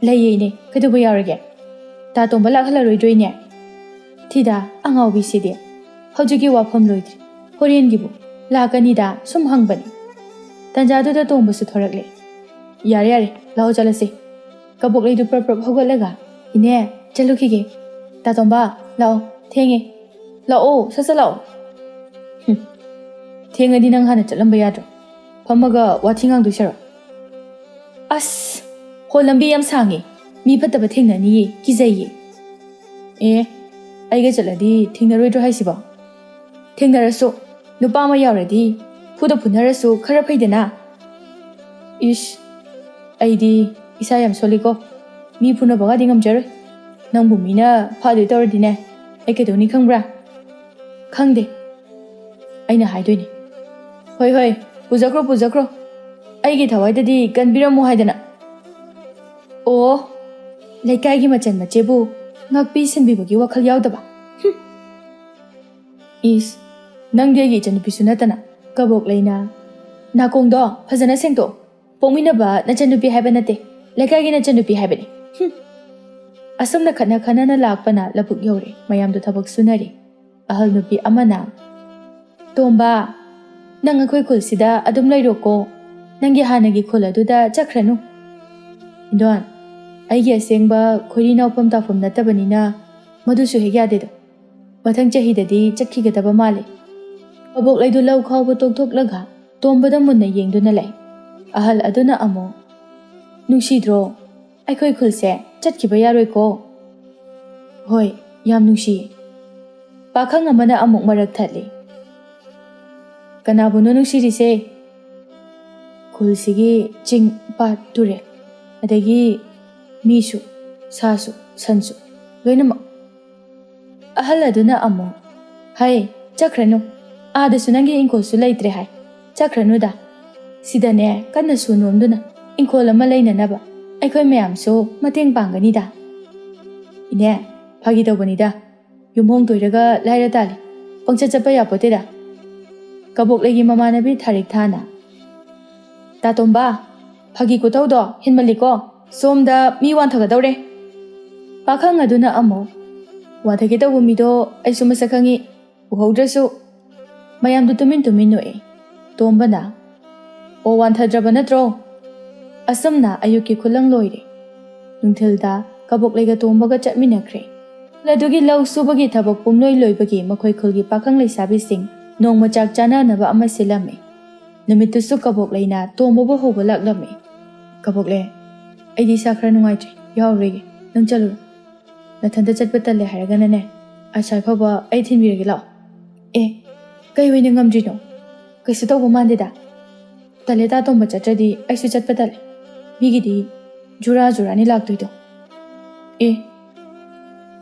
ꯂꯩꯌꯦ ꯏꯅꯦ ꯀꯩꯗꯧꯕ ꯌꯥꯎꯔꯒꯦ ꯇꯥꯇꯣꯝꯕ ꯂꯥꯛꯍꯜꯂꯔꯣꯏꯗ꯭ꯔꯣꯏꯅꯦ ꯊꯤꯗꯥ ꯑꯉꯥꯎꯕꯤꯁꯤꯗꯤ ꯍꯧꯖꯤꯛꯀꯤ ꯋꯥꯐꯝ ꯂꯣꯏꯗ꯭ꯔꯤ ꯍꯣꯔꯦꯟꯒꯤꯕꯨ ꯂꯥꯛꯀꯅꯤꯗ ꯁꯨꯝ ꯍꯪꯕꯅꯤ ꯇꯟꯖꯥꯗꯨꯗ ꯇꯣꯝꯕꯁꯨ ꯊꯣꯔꯛꯂꯦ ꯌꯥꯔꯦ ꯂꯥꯛꯑꯣ ꯆꯠꯂꯁꯤ ꯀꯕꯣꯛꯂꯩꯗꯨ ꯄ꯭ꯔꯞ ꯍꯧꯒꯠꯂꯒ ꯏꯅꯦ ꯆꯠꯂꯨꯈꯤꯒꯦ ꯇꯥꯇꯣꯝꯕ ꯂꯥꯛꯑꯣ ꯊꯦꯡꯉꯦ ꯂꯥꯛꯑꯣ ꯁꯠ ꯂꯥꯛꯑꯣ ꯊꯦꯡꯉꯗꯤ ꯅꯪ ꯍꯥꯟꯅ ꯆꯠꯂꯝꯕ ꯌꯥꯗ꯭ꯔꯣ ꯐꯝꯃꯒ ꯋꯥꯊꯤ ꯉꯥꯡꯗꯣꯏ ꯁꯔꯣ ꯑꯁ ꯍꯣ ꯂꯝꯕꯤ ꯌꯥꯝ ꯁꯥꯡꯉꯦ ꯃꯤ ꯐꯠꯇꯕ ꯊꯦꯡꯅꯅꯤꯌꯦ ꯀꯤꯖꯩꯌే ꯑꯩꯒ ꯆꯠꯂꯗꯤ ꯊꯦꯡꯅꯔꯣꯏꯗ꯭ꯔꯣ ꯍꯥꯏꯁꯤꯕꯣ ꯊꯦꯡꯅꯔꯁꯨ ꯅꯨꯄꯥ ꯑꯃ ꯌꯥꯎꯔꯗꯤ ꯐꯨꯅꯔꯁꯨ ꯈꯔ ꯐꯩꯗꯅ Ish, aidi isa yam soliko. Mi puna baga dingam jar. Nang bumina phadoi tawradine. Ai kedoni khangbra. Khangde. Aina haidoini. Hoi, pujakro. Aigi thawaidadi ganbiramu haidana. Oh, leikaigi machan machebu ngakpi senbibagi wakhal yaudaba. Is, nang degi chanupisu natana kabok leina. Nakongdo phajana sengto. Pongminaba na chanupi haiba nate. Leikaigi na chanupi haibani. Asam na khana na lakpana lapuk yore. Mayam do thabak sunari. Ahal nupi amana. Tomba, nang akoy kulsida adum lairoko. Nangi hanagi khula duda chakranu. Indon, aigi asengba khori naupam tafam natabanina madusu hegyade do. Mathang chahidadi chakhigadaba male. Abok laidu lau khawba tokthok Tombada munna yengduna lai. Ahal aduna amo. Nungsidro, aikoy khulse chatkiba yaroi ko. Hoi, yam nungsi. Pakhang amana amok marak thatli. Kanabu no nungsirise. Khulsigi ching pa ture. Adagi misu, sasu, sansu. Loinamak. Ahal aduna amo. Hai, chakranu. Adasu nangi ingkolsu laitre hai. Chakranu da. Sidane kanna sunomduna. Ingkola malaina naba. Aikoy mayam so mateng pangani da. Ine, phagi tawbani da. Yumhong toiraga laira tali. Pangcha chapa yapote da. Kabok lagi mamanabi tharik thana. Tatomba, phagi ko tawdo hinmaliko. Somda mi wan thagadawre. Pakhang aduna amo. Wathagi tawbu mido aisu masakhangi. Uhaudrasu. Mayam du tumin noe. Tomba na. O wan thadraba natro. Asam na ayuki kulang loire. Nungthilda kabok lega tombaga chatminakre. Ladugi lau subagi thabak pumloi loibagi makhoi khulgi pakhang leisabi sing nongma chak chana naba ama silame. Numitusu kabok leina tombobo hoba laklame. Kabok le. Aidi sakra nungaitri. Yaurege. Nang chalur. Nathanda chatba talle haragana ne. Asai phaba ai thinbirage lao. Kai wina ngamdrino. Kaisu tawba mandida. Tale ta tomba chatradi aisu chatba tale. Migidi jura ni laktuido.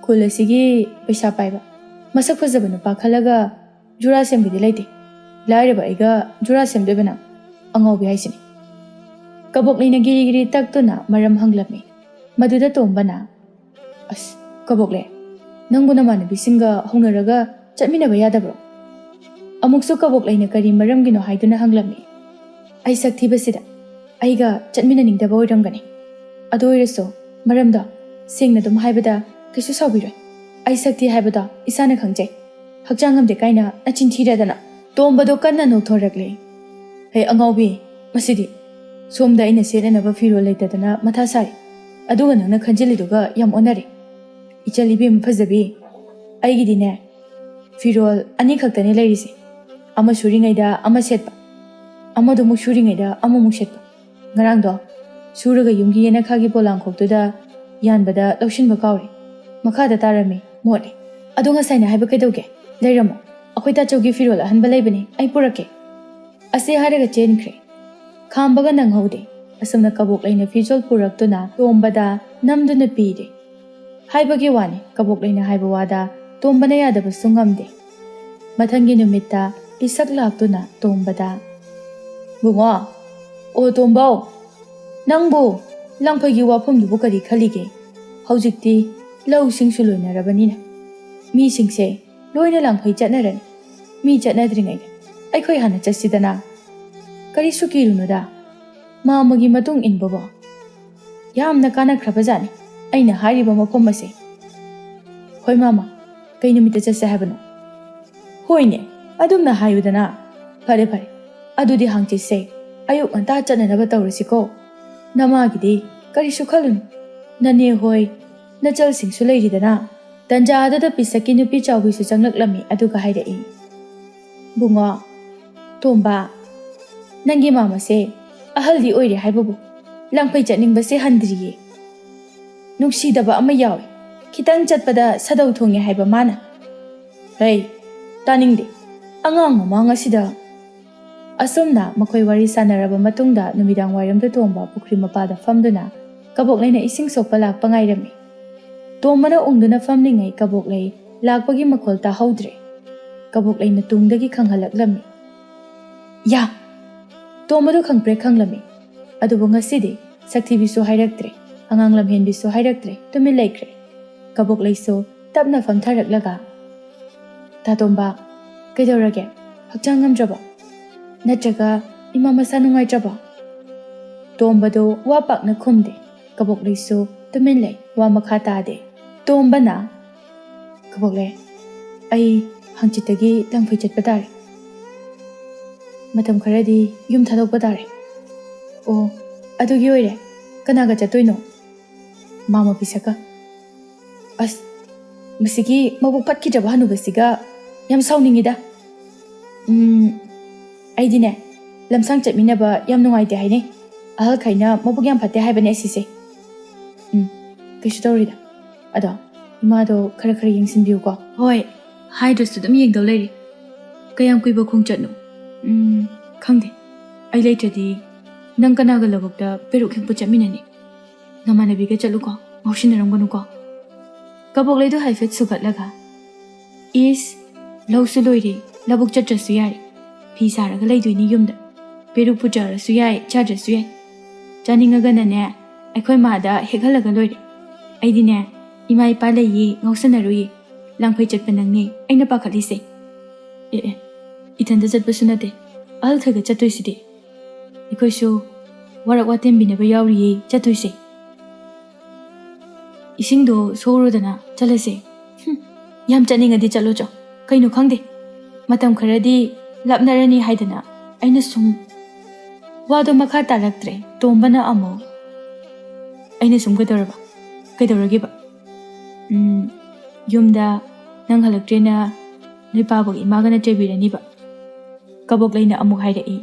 Kulasigi paisa paiba. Masak fazaba nupa khalaga jura sembidi laite. Lairaba aiga jura semdebana angawbi haisini. Kabok leina giri taktuna maram hanglame. Maduda tombana. As, kabok le. Nangbu namana bisinga hongnaraga chatminaba yadabro. Amuksu kabok leina kari maram gino haiduna hanglame. Ai sakthi basida. Aiga chatmina ningdaba oiramgani. Ado oiraso maramda singna dum haibada kaisu saubiroi. Ai sakthi haibada isana khangjai. Hakjangamde kaina nachin thiradana. Tombado kanna nokthoragle. Hey angawbi masidi. Somda ina sedanaba firo leitadana matha sari. Aduga nangna khanjiliduga yam onare. Ichalibi maphazabi. Aigidine firol ani khaktani lairisi. Ama suringaida ama setpa. Ama do musuringaida ama musetpa. Ngarangdo suraga yumgi yena khagi polang khoktuda yanbada laushinba kauri. Makhada tarami mole. Adunga saina haiba kaidauge. Lairamo. Akhoi ta chaugi firol ahanba laibani ai purake. Ase haraga chenkre. Khambaga nanghaude. Asamna kabok laina fijol puraktuna tombada namduna pide. Haibagi wani kabok laina haiba wada tombana yadaba sungamde. Mathangi numitta isak laktuna tombada. Bungo. O tombao. Nangbo langphagi wafam dubu kari khalige. Haujikti lau singsu loinarabanina. Mi singse loina langphai chatnarani. Mi chatnadringai. Aikhoi hana chasidana. Kari sukirunuda. Mamagi matung inbabo. Yamna kana khrabajani. Aina hariba mafam ase. Hoi mama. Kai numita chase habano. Hoine. Adumna hayudana. Pare. Adudi hangchise. Ayuk anta chatnanaba tawrasiko. Namagidi kari sukhalun. Nane hoi. Nachal singsu leiridana. Tanja adada pisaki nupi chawbisu changlaklammi aduga haidai. Bungo. Tomba. Nangi mama se. Ahaldi oire haibabu. Langpai chatningba se handriye. Nungsidaba ama yawi. Kitang chatpada sadau thongi haiba mana. Hey. Taningde. Angang mama ngasida. ꯑꯁꯨꯝꯅ ꯃꯈꯣꯏ ꯋꯥꯔꯤ ꯁꯥꯟꯅꯔꯕ ꯃꯇꯨꯡꯗ ꯅꯨꯃꯤꯗꯥꯡ ꯋꯥꯏꯔꯝꯗ ꯇꯣꯝꯕ ꯄꯨꯈ꯭ꯔꯤ ꯃꯄꯥꯗ ꯐꯝꯗꯨꯅ ꯀꯕꯣꯛꯂꯩꯅ ꯏꯁꯤꯡ ꯁꯣꯛꯄ ꯂꯥꯛꯄ ꯉꯥꯏꯔꯝꯃꯤ꯫ ꯇꯣꯝꯕꯅ ꯎꯪꯗꯨꯅ ꯐꯝꯂꯤꯉꯩ ꯀꯕꯣꯛꯂꯩ ꯂꯥꯛꯄꯒꯤ ꯃꯈꯣꯜ ꯇꯥꯍꯧꯗ꯭ꯔꯦ꯫ ꯀꯕꯣꯛꯂꯩꯅ ꯇꯨꯡꯗꯒꯤ ꯈꯪꯍꯜꯂꯛꯂꯝꯃꯤ꯫ ꯌꯥ! ꯇꯣꯝꯕꯗꯨ ꯈꯪꯄ꯭ꯔꯦꯛ ꯈꯪꯂꯝꯃꯤ꯫ ꯑꯗꯨꯕꯨ ꯉꯁꯤꯗꯤ ꯁꯛꯊꯤꯕꯤꯁꯨ ꯍꯥꯏꯔꯛꯇ꯭ꯔꯦ, ꯑꯉꯥꯡ ꯂꯝꯍꯦꯟꯕꯤꯁꯨ ꯍꯥꯏꯔꯛꯇ꯭ꯔꯦ, ꯇꯨꯃꯤꯟ ꯂꯩꯈ꯭ꯔꯦ꯫ ꯀꯕꯣꯛꯂꯩꯁꯨ ꯇꯞꯅ ꯐꯝꯊꯔꯛꯂꯒ, ꯇꯥ ꯇꯣꯝꯕ, ꯀꯩꯗꯧꯔꯒꯦ? ꯍꯛꯆꯥꯡ ꯉꯝꯗ꯭ꯔꯕꯣ? ꯅꯠꯇ꯭ꯔꯒ ꯏꯃꯥ ꯃꯁꯥ ꯅꯨꯡꯉꯥꯏꯇ꯭ꯔꯕꯣ? ꯇꯣꯝꯕꯗꯨ ꯋꯥ ꯄꯥꯛꯅ ꯈꯨꯝꯗꯦ꯫ ꯀꯕꯣꯛꯂꯩꯁꯨ ꯇꯨꯃꯤꯟ ꯂꯩ, ꯋꯥ ꯃꯈꯥ ꯇꯥꯗꯦ꯫ ꯇꯣꯝꯕꯅ, ꯀꯕꯣꯛꯂꯩ, ꯑꯩ ꯍꯪꯆꯤꯠꯇꯒꯤ ꯂꯪꯐꯩ ꯆꯠꯄ ꯇꯥꯔꯦ꯫ ꯃꯇꯝ ꯈꯔꯗꯤ ꯌꯨꯝ ꯊꯥꯗꯣꯛꯄ ꯇꯥꯔꯦ꯫ ꯑꯣ, ꯑꯗꯨꯒꯤ ꯑꯣꯏꯔꯦ꯫ ꯀꯅꯥꯒ ꯆꯠꯇꯣꯏꯅꯣ? ꯃꯥꯃ ꯄꯤꯁꯛꯀ꯫ ꯑꯁ, ꯃꯁꯤꯒꯤ ꯃꯕꯨꯛ ꯐꯠꯈꯤꯗ꯭ꯔꯕ ꯍꯅꯨꯕꯁꯤꯒ ꯌꯥꯝ ꯁꯥꯎꯅꯤꯡꯉꯤꯗ꯫ ꯑꯩꯗꯤꯅꯦ, ꯂꯝꯁꯥꯡ ꯆꯠꯃꯤꯟꯅꯕ ꯌꯥꯝ ꯅꯨꯡꯉꯥꯏꯇꯦ ꯍꯥꯏꯅꯩ꯫ ꯑꯍꯜꯈꯩꯅ ꯃꯕꯨꯛ ꯌꯥꯝ ꯐꯠꯇꯦ ꯍꯥꯏꯕꯅꯦ ꯑꯁꯤꯁꯦ꯫ ꯀꯩꯁꯨ ꯇꯧꯔꯤꯗ꯫ ꯑꯗꯣ ꯏꯃꯥꯗꯣ ꯈꯔ ꯈꯔ ꯌꯦꯡꯁꯤꯟꯕꯤꯌꯨꯀꯣ꯫ ꯍꯣꯏ, ꯍꯥꯏꯗ꯭ꯔꯁꯨ ꯑꯗꯨꯝ ꯌꯦꯡꯗꯧ ꯂꯩꯔꯤ꯫ ꯀꯌꯥꯝ ꯀꯨꯏꯕ ꯈꯣꯡꯆꯠꯅꯣ? ꯈꯪꯗꯦ꯫ ꯑꯩ ꯂꯩꯇ꯭ꯔꯗꯤ ꯅꯪ ꯀꯅꯥꯒ ꯂꯧꯕꯨꯛꯇ ꯄꯦꯔꯨꯛ ꯍꯦꯛꯄ ꯆꯠꯃꯤꯟꯅꯅꯤ? ꯅꯃꯥꯟꯅꯕꯤꯒ ꯆꯠꯂꯨꯀꯣ, ꯉꯥꯎꯁꯤꯟꯅꯔꯝꯒꯅꯨꯀꯣ꯫ ꯀꯕꯣꯛꯂꯩꯗꯨ ꯍꯥꯏꯐꯦꯠ ꯁꯨꯒꯠꯂꯒ, ꯏꯁ, ꯂꯧꯁꯨ ꯂꯣꯏꯔꯦ, ꯂꯧꯕꯨꯛ ꯆꯠꯇ꯭ꯔꯁꯨ ꯌꯥꯔꯦ꯫ ꯐꯤ ꯁꯥꯔꯒ ꯂꯩꯗꯣꯏꯅꯤ ꯌꯨꯝꯗ꯫ ꯄꯦꯔꯨꯛꯄꯨ ꯆꯥꯔꯁꯨ ꯌꯥꯏ, ꯆꯥꯗ꯭ꯔꯁꯨ ꯌꯥꯏ꯫ ꯆꯥꯅꯤꯡꯉꯒꯅꯅꯦ ꯑꯩꯈꯣꯏ ꯃꯥꯗ ꯍꯦꯛꯍꯜꯂꯒ ꯂꯣꯏꯔꯦ꯫ ꯑꯩꯗꯤꯅꯦ, ꯏꯃꯥ ꯏꯄꯥ ꯂꯩꯌꯦ, ꯉꯥꯎꯁꯟꯅꯔꯨꯏ꯫ ꯂꯪꯐꯩ ꯆꯠꯄ ꯅꯪꯅꯦ ꯑꯩꯅ ꯄꯥꯈꯠꯂꯤꯁꯦ꯫ ꯏꯊꯟꯇ ꯆꯠꯄꯁꯨ ꯅꯠꯇꯦ, ꯑꯍꯜꯈꯩꯒ ꯆꯠꯇꯣꯏꯁꯤꯗꯤ꯫ ꯑꯩꯈꯣꯏꯁꯨ ꯋꯥꯔꯛ ꯋꯥꯇꯦꯝꯕꯤꯅꯕ ꯌꯥꯎꯔꯤꯌꯦ ꯆꯠꯇꯣꯏꯁꯦ꯫ ꯏꯁꯤꯡꯗꯣ ꯁꯣꯛꯎꯔꯣꯗꯅ ꯆꯠꯂꯁꯦ꯫ ꯌꯥꯝ ꯆꯠꯅꯤꯡꯉꯗꯤ ꯆꯠꯂꯣ ꯆꯣ, ꯀꯩꯅꯣ ꯈꯪꯗꯦ꯫ ꯃꯇꯝ ꯈꯔꯗꯤ ꯂꯥꯞꯅꯔꯅꯤ ꯍꯥꯏꯗꯅ ꯑꯩꯅ ꯁꯨꯝ꯫ ꯋꯥꯗꯣ ꯃꯈꯥ ꯇꯥꯔꯛꯇ꯭ꯔꯦ꯫ ꯇꯣꯝꯕꯅ ꯑꯃꯨꯛ, ꯑꯩꯅ ꯁꯨꯝ ꯀꯩꯗꯧꯔꯒꯦꯕ? ꯌꯨꯝꯗ ꯅꯪ ꯍꯜꯂꯛꯇ꯭ꯔꯦꯅ ꯅꯣꯏ ꯄꯥꯕꯒ ꯏꯃꯥꯒꯅ ꯆꯩꯕꯤꯔꯅꯤꯕ꯫ ꯀꯕꯣꯛꯂꯩꯅ ꯑꯃꯨꯛ ꯍꯥꯏꯔꯛꯏ꯫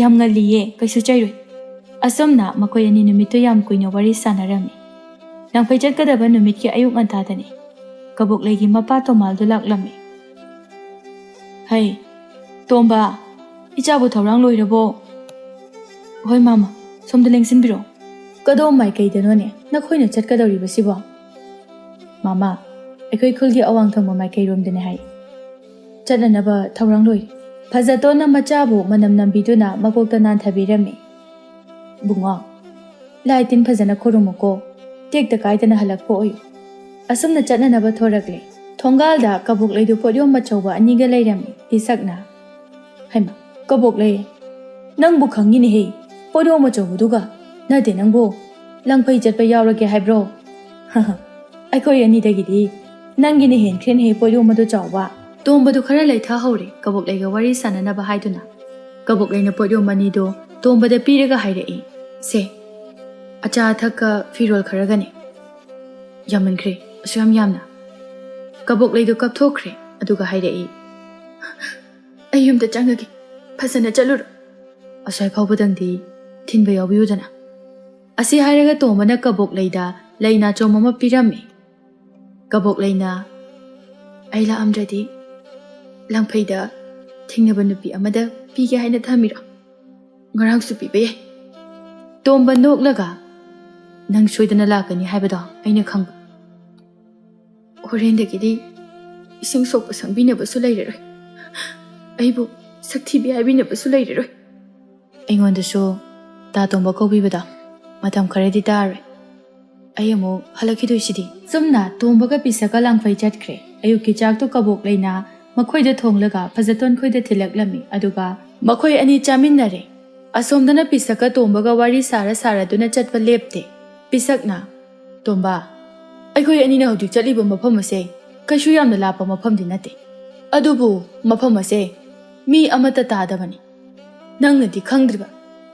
ꯌꯥꯝ ꯉꯜꯂꯤꯌꯦ, ꯀꯩꯁꯨ ꯆꯩꯔꯣꯏ꯫ ꯑꯁꯨꯝꯅ ꯃꯈꯣꯏ ꯑꯅꯤ ꯅꯨꯃꯤꯠꯇꯨ ꯌꯥꯝ ꯀꯨꯏꯅ ꯋꯥꯔꯤ ꯁꯥꯟꯅꯔꯝꯃꯤ꯫ ꯂꯪꯐꯩ ꯆꯠꯀꯗꯕ ꯅꯨꯃꯤꯠꯀꯤ ꯑꯌꯨꯛ ꯉꯟꯇꯥꯗꯅꯤ ꯀꯕꯣꯛꯂꯩꯒꯤ ꯃꯄꯥ ꯇꯣꯃꯥꯜꯗꯨ ꯂꯥꯛꯂꯝꯃꯤ꯫ ꯍꯩ, ꯇꯣꯝꯕ, ꯏꯆꯥꯕꯨ ꯊꯧꯔꯥꯡ ꯂꯣꯏꯔꯕꯣ? ꯍꯣꯏ ꯃꯥꯃ, ꯁꯣꯝꯗ ꯂꯦꯡꯁꯤꯟꯕꯤꯔꯣ꯫ ꯀꯗꯣꯝ ꯃꯥꯏꯀꯩꯗꯅꯣꯅꯦ ꯅꯈꯣꯏꯅ ꯆꯠꯀꯗꯧꯔꯤꯕꯁꯤꯕꯣ? ꯃꯥꯃꯥ, ꯑꯩꯈꯣꯏ ꯈꯨꯜꯒꯤ ꯑꯋꯥꯡ ꯊꯪꯕ ꯃꯥꯏꯀꯩꯔꯣꯝꯗꯅꯦ ꯍꯥꯏ꯫ ꯆꯠꯅꯅꯕ ꯊꯧꯔꯥꯡ ꯂꯣꯏꯔꯦ꯫ ꯐꯖꯇꯣꯟꯅ ꯃꯆꯥꯕꯨ ꯃꯅꯝ ꯅꯝꯕꯤꯗꯨꯅ ꯃꯀꯣꯛꯇ ꯅꯥꯟꯊꯕꯤꯔꯝꯃꯤ꯫ ꯕꯨꯡꯉꯣ, ꯂꯥꯏ ꯇꯤꯟ ꯐꯖꯅ ꯈꯨꯔꯨꯝꯃꯨꯀꯣ, ꯇꯦꯛꯇ ꯀꯥꯏꯗꯅ ꯍꯜꯂꯛꯄ ꯑꯣꯏꯌꯨ꯫ ꯑꯁꯨꯝꯅ ꯆꯠꯅꯅꯕ ꯊꯣꯔꯛꯂꯦ꯫ ꯊꯣꯡꯒꯥꯜꯗ ꯀꯕꯣꯛꯂꯩꯗꯨ ꯄꯣꯠꯌꯣꯝ ꯑꯆꯧꯕ ꯑꯅꯤꯒ ꯂꯩꯔꯝꯃꯤ꯫ ꯄꯤꯁꯛꯅ, ꯍꯩꯃꯥ, ꯀꯕꯣꯛꯂꯩ, ꯅꯪꯕꯨ ꯈꯪꯉꯤꯅꯦꯍꯦ, ꯄꯣꯠꯌꯣꯝ ꯑꯆꯧꯕꯗꯨꯒ꯫ ꯅꯠꯇꯦ ꯅꯪꯕꯨ ꯂꯪꯐꯩ ꯆꯠꯄ ꯌꯥꯎꯔꯒꯦ ꯍꯥꯏꯕ꯭ꯔꯣ? ꯑꯩꯈꯣꯏ ꯑꯅꯤꯗꯒꯤꯗꯤ ꯅꯪꯒꯤꯅ ꯍꯦꯟꯈ꯭ꯔꯦꯅꯦꯍꯦ ꯄꯣꯠꯌꯣꯝ ꯑꯗꯨ ꯆꯥꯎꯕ꯫ ꯇꯣꯝꯕꯗꯨ ꯈꯔ ꯂꯩꯊꯍꯧꯔꯦ ꯀꯕꯣꯛꯂꯩꯒ ꯋꯥꯔꯤ ꯁꯥꯟꯅꯅꯕ ꯍꯥꯏꯗꯨꯅ꯫ ꯀꯕꯣꯛꯂꯩꯅ ꯄꯣꯠꯌꯣꯝ ꯑꯅꯤꯗꯨ ꯇꯣꯝꯕꯗ ꯄꯤꯔꯒ ꯍꯥꯏꯔꯛꯏ꯫ ꯁꯦ, ꯑꯆꯥ ꯑꯊꯛꯀ ꯐꯤꯔꯣꯜ ꯈꯔꯒꯅꯦ꯫ ꯌꯥꯝꯃꯟꯈ꯭ꯔꯦ, ꯑꯁꯨꯛ ꯌꯥꯝꯅ꯫ ꯀꯕꯣꯛꯂꯩꯗꯨ ꯀꯞꯊꯣꯛꯈ꯭ꯔꯦ, ꯑꯗꯨꯒ ꯍꯥꯏꯔꯛꯏ꯫ ꯑꯩ ꯌꯨꯝꯗ ꯆꯪꯉꯒꯦ, ꯐꯖꯅ ꯆꯠꯂꯨꯔꯣ꯫ ꯑꯁ꯭ꯋꯥꯏ ꯐꯥꯎꯕꯗꯪꯗꯤ ꯊꯤꯟꯕ ꯌꯥꯎꯕꯤꯌꯨꯗꯅ꯫ ꯑꯁꯤ ꯍꯥꯏꯔꯒ ꯇꯣꯝꯕꯅ ꯀꯕꯣꯛꯂꯩꯗ ꯂꯩ ꯅꯥꯆꯣꯝ ꯑꯃ ꯄꯤꯔꯝꯃꯤ꯫ ꯀꯕꯣꯛꯂꯩꯅ, ꯑꯩ ꯂꯥꯛꯑꯝꯗ꯭ꯔꯗꯤ ꯂꯪꯐꯩꯗ ꯊꯦꯡꯅꯕ ꯅꯨꯄꯤ ꯑꯃꯗ ꯄꯤꯒꯦ ꯍꯥꯏꯅ ꯊꯝꯃꯤꯔꯣ? ꯉꯔꯥꯡꯁꯨ ꯄꯤꯕ ꯌꯥꯏ꯫ ꯇꯣꯝꯕ ꯅꯣꯛꯂꯒ, ꯅꯪ ꯁꯣꯏꯗꯅ ꯂꯥꯛꯀꯅꯤ ꯍꯥꯏꯕꯗꯣ ꯑꯩꯅ ꯈꯪꯕ꯫ ꯍꯣꯔꯦꯟꯗꯒꯤꯗꯤ ꯏꯁꯤꯡ ꯁꯣꯛꯄ ꯁꯪꯕꯤꯅꯕꯁꯨ ꯂꯩꯔꯔꯣꯏ, ꯑꯩꯕꯨ ꯁꯛꯊꯤꯕꯤ ꯍꯥꯏꯕꯤꯅꯕꯁꯨ ꯂꯩꯔꯔꯣꯏ꯫ ꯑꯩꯉꯣꯟꯗꯁꯨ ꯇꯥ ꯇꯣꯝꯕ ꯀꯧꯕꯤꯕꯗꯣ ꯃꯇꯝ ꯈꯔꯗꯤ ꯇꯥꯔꯣꯏ꯫ ꯑꯩ ꯑꯃꯨꯛ ꯍꯜꯂꯛꯈꯤꯗꯣꯏꯁꯤꯗꯤ꯫ ꯁꯨꯝꯅ ꯇꯣꯝꯕꯒ ꯄꯤꯁꯛꯀ ꯂꯪꯐꯩ ꯆꯠꯈ꯭ꯔꯦ꯫ ꯑꯌꯨꯛꯀꯤ ꯆꯥꯛꯇꯨ ꯀꯕꯣꯛꯂꯩꯅ ꯃꯈꯣꯏꯗ ꯊꯣꯡꯂꯒ ꯐꯖꯇꯣꯟ ꯈꯣꯏꯗ ꯊꯤꯜꯂꯛꯂꯝꯃꯤ꯫ ꯑꯗꯨꯒ ꯃꯈꯣꯏ ꯑꯅꯤ ꯆꯥꯃꯤꯟꯅꯔꯦ꯫ ꯑꯁꯣꯝꯗꯅ ꯄꯤꯁꯛꯀ ꯇꯣꯝꯕꯒ ꯋꯥꯔꯤ ꯁꯥꯔꯗꯨꯅ ꯆꯠꯄ ꯂꯦꯞꯇꯦ꯫ ꯄꯤꯁꯛꯅ, ꯇꯣꯝꯕ, ꯑꯩꯈꯣꯏ ꯑꯅꯤꯅ ꯍꯧꯖꯤꯛ ꯆꯠꯂꯤꯕ ꯃꯐꯝ ꯑꯁꯦ ꯀꯩꯁꯨ ꯌꯥꯝꯅ ꯂꯥꯞꯄ ꯃꯐꯝꯗꯤ ꯅꯠꯇꯦ꯫ ꯑꯗꯨꯕꯨ ꯃꯐꯝ ꯑꯁꯦ ꯃꯤ ꯑꯃꯠꯇ ꯇꯥꯗꯕꯅꯤ꯫ ꯅꯪꯅꯗꯤ ꯈꯪꯗ꯭ꯔꯤꯕ,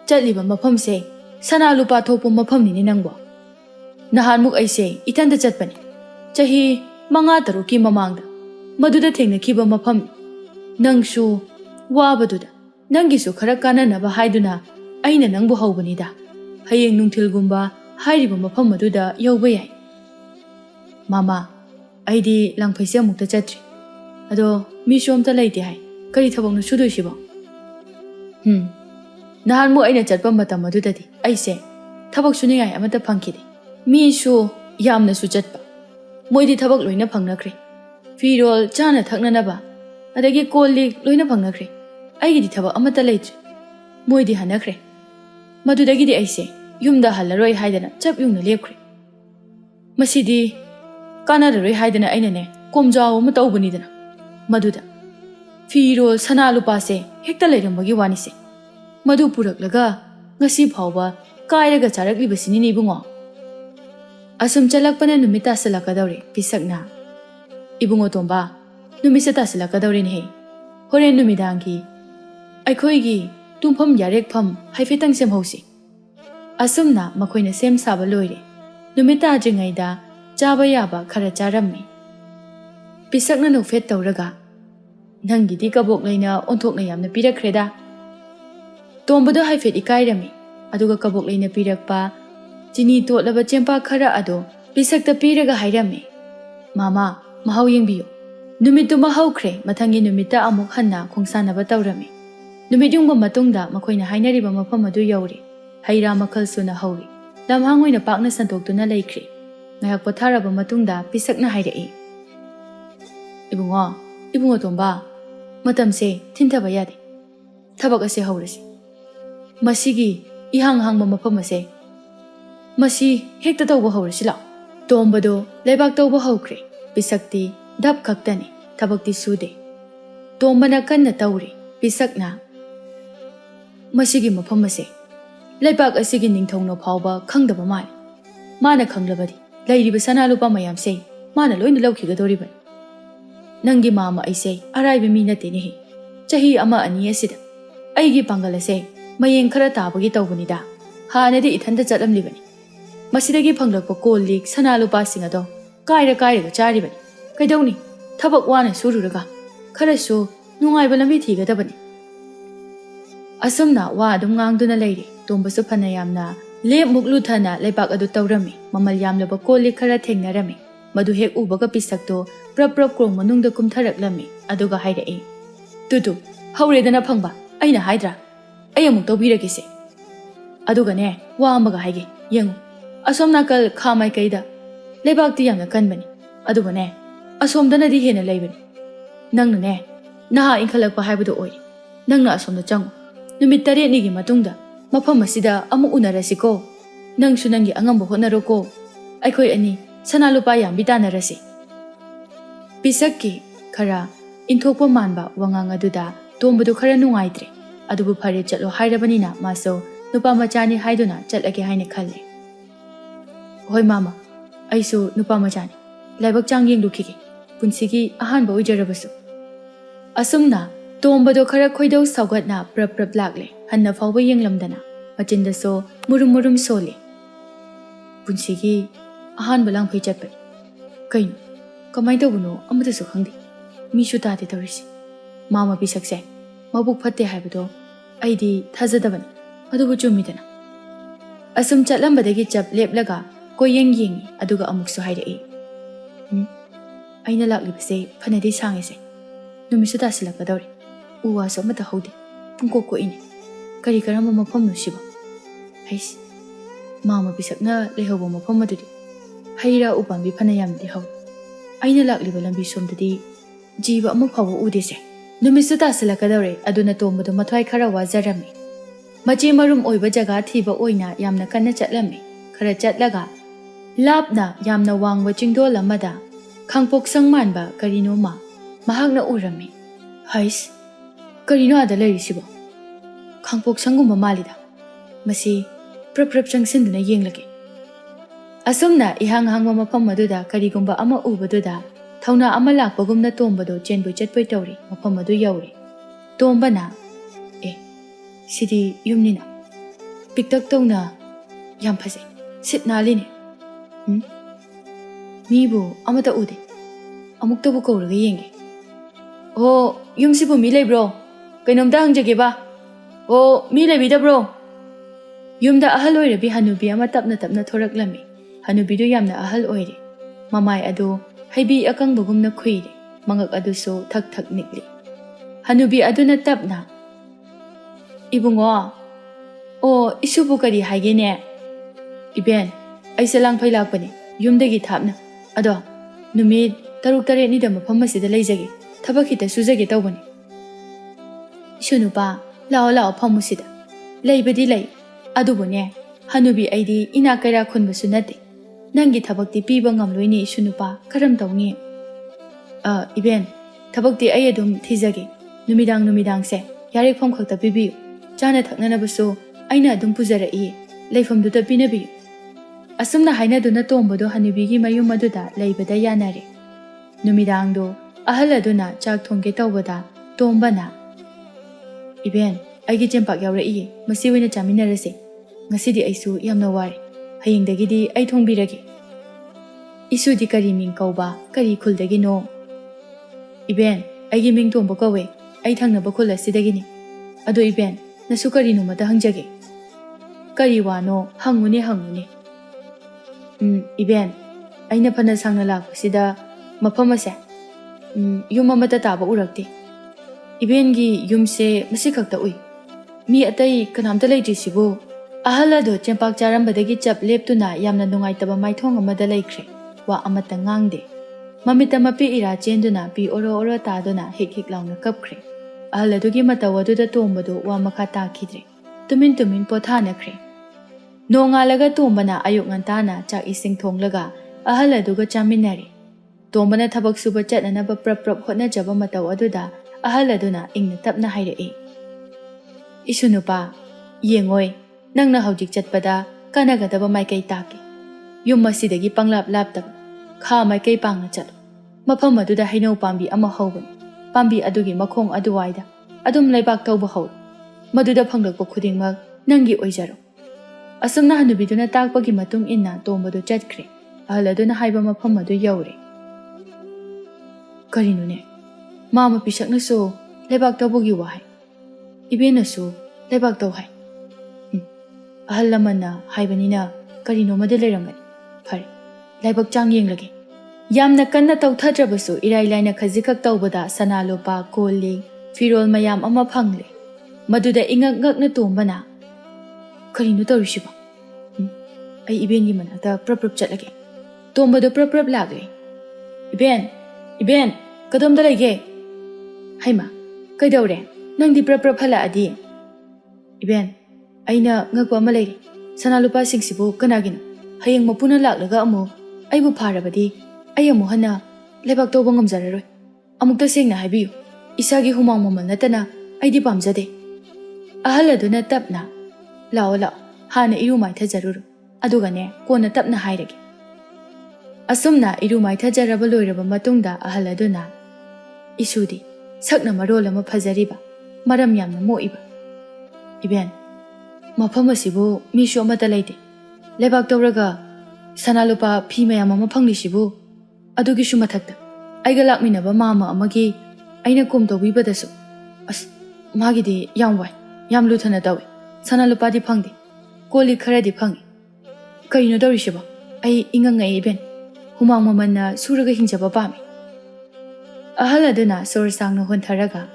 ꯆꯠꯂꯤꯕ ꯃꯐꯝꯁꯦ ꯁꯅꯥ ꯂꯨꯄꯥ ꯊꯣꯛꯄ ꯃꯐꯝꯅꯤꯅꯦ ꯅꯪꯕꯣ꯫ ꯅꯍꯥꯟꯃꯨꯛ ꯑꯩꯁꯦ ꯏꯊꯟꯇ चꯠꯄꯅꯤ, ꯆꯍꯤ 5-6ꯀꯤ ꯃꯃꯥꯡꯗ ꯃꯗꯨꯗ ꯊꯦꯡꯅꯈꯤꯕ ꯃꯐꯝꯅꯤ꯫ ꯅꯪꯁꯨ ꯋꯥꯕꯗꯨꯗ ꯅꯪꯒꯤꯁꯨ ꯈꯔ ꯀꯥꯟꯅꯅꯕ ꯍꯥꯏꯗꯨꯅ ꯑꯩꯅ ꯅꯪꯕꯨ ꯍꯧꯕꯅꯤꯗ꯫ ꯍꯌꯦꯡ ꯅꯨꯡꯊꯤꯜꯒꯨꯝꯕ ꯍꯥꯏꯔꯤꯕ ꯃꯐꯝ ꯑꯗꯨꯗ ꯌꯧꯕ ꯌꯥꯏ꯫ ꯃꯥꯃꯥ, ꯑꯩꯗꯤ ꯂꯪꯐꯩꯁꯦ ꯑꯃꯨꯛꯇ ꯆꯠꯇ꯭ꯔꯤ꯫ ꯑꯗꯣ ꯃꯤꯁꯨ ꯑꯝꯇ ꯂꯩꯇꯦ ꯍꯥꯏ꯫ ꯀꯔꯤ ꯊꯕꯛꯅꯣ ꯁꯨꯗꯣꯏꯁꯤꯕꯣ? Nahanmu aina chatpa matam adudadi aise thabak suningai amata phangkhide mi su yamna su chatpa moidi thabak loina phangnakhre firol chana thaknanaba adagi kollik loina phangnakhre aigidi thabak amata leitri moidi hanakhre madudagidi aise yumda halaroi haidana chap yungna lepkhre masidi kanararoi haidana ainane komjaw ma tawbanidana maduda firol sana lupase hekta leirambagi wanise madu puraklaga ngasi phawba kairaga charaklibasini ni bungo asum chalakpana numita salakadawre pisakna ibungo tomba numisata salakadawre ne horen numidangi aikhoigi tumpham yarek pham haifetang sem hausi asumna makhoina sem saba loire numita jingaida chaba yaba khara charammi pisakna no fet tawraga nangi di kabok laina onthokna yamna pirakhreda tombado haifet ikairami aduga kabok laina pirakpa chini totlaba chempa khara ado pisakta piraga hairami mama mahau yengbiyo numitu mahaukhre mathangi numita amuk hanna khongsanaba tawrami numit yungba matungda makhoina hainariba mafam adu yauri haira makhal suna hauri lamhangoina pakna santoktuna leikhre ngayak potharaba matungda pisakna hairai ibungo tomba matamse thinthaba yade thabak ase haurasi masigi ihang hangba mafam ase masi hekta tawba haurasi la tombado lebak tawba haukre pisakti dap khaktani thabakti sude tombana kanna tawri pisakna masigi mafam ase lebak asigi ningthongno phawba khangdaba mali mana khanglabadi lairiba sana lupa mayam se mana loina lawkhigadoriba nangi mama aise araiba mi nate ne chahi ama ani asida aigi pangal ase mayeng khara tabagi tawbanida hanadi ithanda chatlamlibani masidagi phanglakpa kollik sana lupa singado kaira ga charibani kaidawni thabak wana sururaga kharasu nungaiba lambi thigadabani asumna wa adum ngangduna leire tombasu phana yamna le muklu thana lebak adu tawrami mamal yamlaba kollik khara thengnarami madu hek ubaga pisakto prap krong manungda kumtharaklami aduga hairai tutu hauredana phangba aina haidra ayamuk tawbirage se aduga ne wa amaga haige yengu asomna kal khamai kaida lebakti yamna kanbani aduga ne asomdana di hena leibani nangna ne naha inkhalakpa haibadu oi nangna asomda changu numit tare nigi matungda mafam asida amu unarasiko nangsu nangi angamba honaroko aikhoi ani sanalupa yambi tanarasi pisakki khara inthokpa manba wangang aduda tombadu khara nungaitre adubu phare chatlo hairabanina maso nupa machani haiduna chatlage haine khalle hoi mama aisu nupa machani laibak changyeng dukhige punsigi ahanba ujarabasu asumna tombado khara khoidau saugatna prap lagle hanna fawba yenglamdana machindaso murum sole punsigi ahanba langphai chatpa kain kamai tawbuno amada su khangdi mi shu tade tawrisi mama bisakse mabuk phatte haibado aidi thajadabani adubu chumidana asum chatlambadagi chap leplaga koyeng yengi aduga amuksu hairai aina laklibase phanadi sangese numisu tasilakadawri uwa so mata haude pungkoko ine kari karamba mafam no shiba hais mama bisakna lehobo mafam adudi haira upambi phana yamdi haw aina lakliba lambi somdadi jiba amu phawo udese numisu tasilakadawre aduna tombado mathwai khara wajarami machi marum oiba jaga thiba oina yamna kanna chatlami khara chatlaga lapna yamna wangwa chingdol amada khangpok sangmanba karino ma mahakna urami hais karino ada leirisibo khangpok sangumba malida masi prap changsinduna yenglage asumna ihang hangwa mafam aduda karigumba ama ubaduda thauna ama lakpagumna tombado chenbu chatpoi tawri mafam adu yauri tombana sidi yumnina piktak tawna yam phasai sit naline mibu amata ude amuktabu kawraga yenge yumsibu mi leibro kainomda hangjage ba mi leibidabro yumda ahal oirabi hanubi ama tapna thoraklami hanubidu yamna ahal oire mamai adu haibi akangbagumna khuire mangak adu so thak nikli hanubi aduna tapna Ibungo, oh, isubu kari haigene. Iben, aise langphai lakpani, yumdagi thapna. Ado, numit taruk tare ni da mafam asida leijage, thabak hita sujage tawbani. Isu nupa, lao lao phamusida. Leibadi lei, adubune, hanubi aidi ina kaira khunbasu nate. Nangi thabakti piba ngamloini isu nupa, karam tawni. Iben, thabakti ay adum thizage, numidang se, yarek pham khakta pibiyu. Chana thaknana basu, aina adum puzara iye, leifam duta pinabiyu. Asumna haina duna tombado hanubigi mayum maduda leibada yanare. Numidang do, ahala duna chak thongke tawbada, tombana. Iben, aigi jempak yaura iye, masiwina chaminarase. Ngasidi aisu yamna ware, hayingdagidi ay thongbirage. Isu di kari ming kauba, kari khuldagi no. Iben, aigi ming tombo kawe, ay thangnaba khula sidagini. Ado Iben, nasu kari numata hangjage. Kari wano, hangune. Iben, aina phana sangna lakpasida maphamase. Yum amata taba urakte. Iben gi yumse masikakta ui. Mi atai kanamta leijisibu. Ahala do chempak charambadagi chap leptuna yamna nungaitaba maithong amada laikre. Wa amata ngangde. Mamita mapi ira chenduna pi oro taduna hik launa kapkre. Ahala dugi matawaduda tombado wa makha takidre. Tumin pothanakre. Nongalaga tombana ayuk ngantana chak ising thonglaga ahala duga chaminare. Tombana thabak suba chatnanaba prap hotna jaba matawaduda ahala duna ingna tapna haire. Isu nupa, yengoi, nangna haujik chatpada kanagadaba maikai take. Yum masidagi panglap laptab, kha maikai pangna chat. Mafam aduda hainau pambi ama hauban. Pambi adugi makhong aduwaida. Adum laibak tawba haur. Maduda phanglakpa khudingmak nangi oijaro. Asumna hanubiduna takpagi matung inna tombado chatkre. Ahaladuna haiba mafam adu yaure. Karinune, mama pisaknaso laibak tawbagi wahai. Ibenaso laibak tawhai. Ahalamana haibanina karino madalerangan. Fare, laibak chang yenglage. Yamna kanna tawthadrabasu irailaina khazikak tawbada sanalopa kolle firol mayam ama phangle. Maduda ingak-ngakna tombana. Karino tawrishiba? Ay Ibengi manakta prap chatlage. Tombado prap lagle. Iben, kadomda lege. Haima, kaidawre, nangdi prap hala adi. Iben, aina ngakwa ama leire. Sanalupa singsibu kanagino. Hayang mapuna laklaga amo, aybu pharabadi, ay amo hana, laibak tawba ngamjararoi. Amukta sengna haibiyu. Isagi humang mamal natana, ay di pamjade. Ahaladuna tapna. Lao, hana irumay thajaruru. Adugane, kona tapna hairage. Asumna irumay thajaraba loiraba matungda ahaladuna. Isudi, sakna marol ama phajariba, maram yamna moiba. Iben, mafam asibu mishu amata leite. Laibak tawraga, sanalupa phi mayam ama phanglisibu. Adugi shu mathakta, aiga lakminaba mama amagi, aina kum tawbibadasu. As, magidi yam wai, yam luthana tawi. Sanalupa di phangde, koli khara di phangi. Karino tawrishiba, ay ingangai Iben. Humang mamanna suraga hingjaba pami. Ahaladuna sor sangna hontharaga.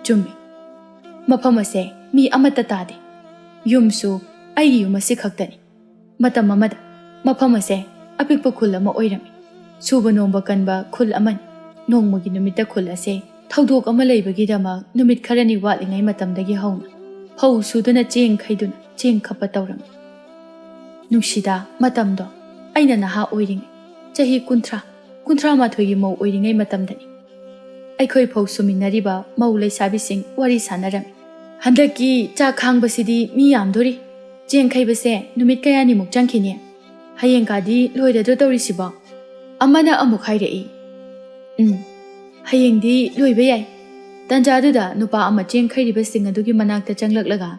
Chummi. Mafamase mi amata tade. Yumsu aigi yumasi khaktani. Matam mamada mafamase apikpa khul ama oirami. Suba nomba kanba khul amani. Nongmagi numita khul ase thawdok ama leibagidama numit kharani watlingai matamdagi hauna. Hau suduna cheng khaiduna cheng khapa tawrami. Nungsida matamdo aina naha oiring. Chahi kuntra mathoigi mau oiringai matamdani. Aikhoi phau suminariba mau leisabising wari sanarami. Handaki cha khangbasidi mi yamdori. Cheng khaibase numit kayani muk changkhini. Hayeng kadi loirado tawrisiba. Amana amuk hairei. Hayeng di loiba yai. Tanjaduda nupa ama cheng khairiba sing adugi manakta changlaklaga.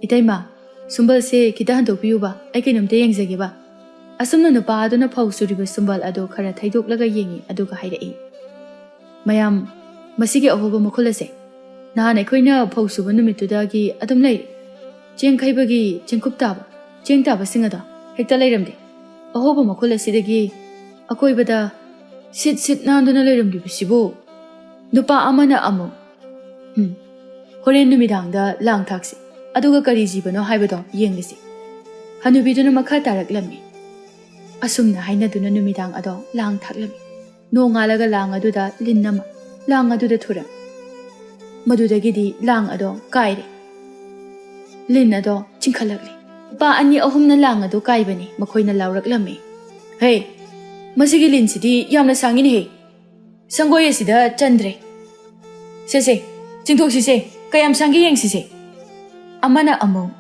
Itaima, sumbal se kita handokpiyuba ai kainumte yengzagiba. Asumna nupa aduna phau suriba sumbal ado khara thaidoklaga yengi aduga hairei. Mayam, masigi ahoba makhulase. Nahan aikoina phau suba numitudagi adum leire. Cheng khaibagi chengkup taba, cheng taba singada hekta leiramde. Ahoba makhulasidagi akoibada sit nanduna leiramdi bisibu. Nupa amana amo. Horen numidangda lang thaksi. Aduga kari jibano haibado yenglisi. Hanubiduna makha taraklami. Asumna hainaduna numidang ado lang thaklami. No ngalaga lang aduda linnama. Lang aduda thuram. Madudagidi lang ado kairi. Lin ado chingkhalagli. Pa ani ahum na lang ado kaibani makoy na lawraklami. Hey, masigi lin sidi yamna sangin he. Sanggoy sida chandre. Sese, chingthok sise, kayam sangi yeng sise. Amana amo.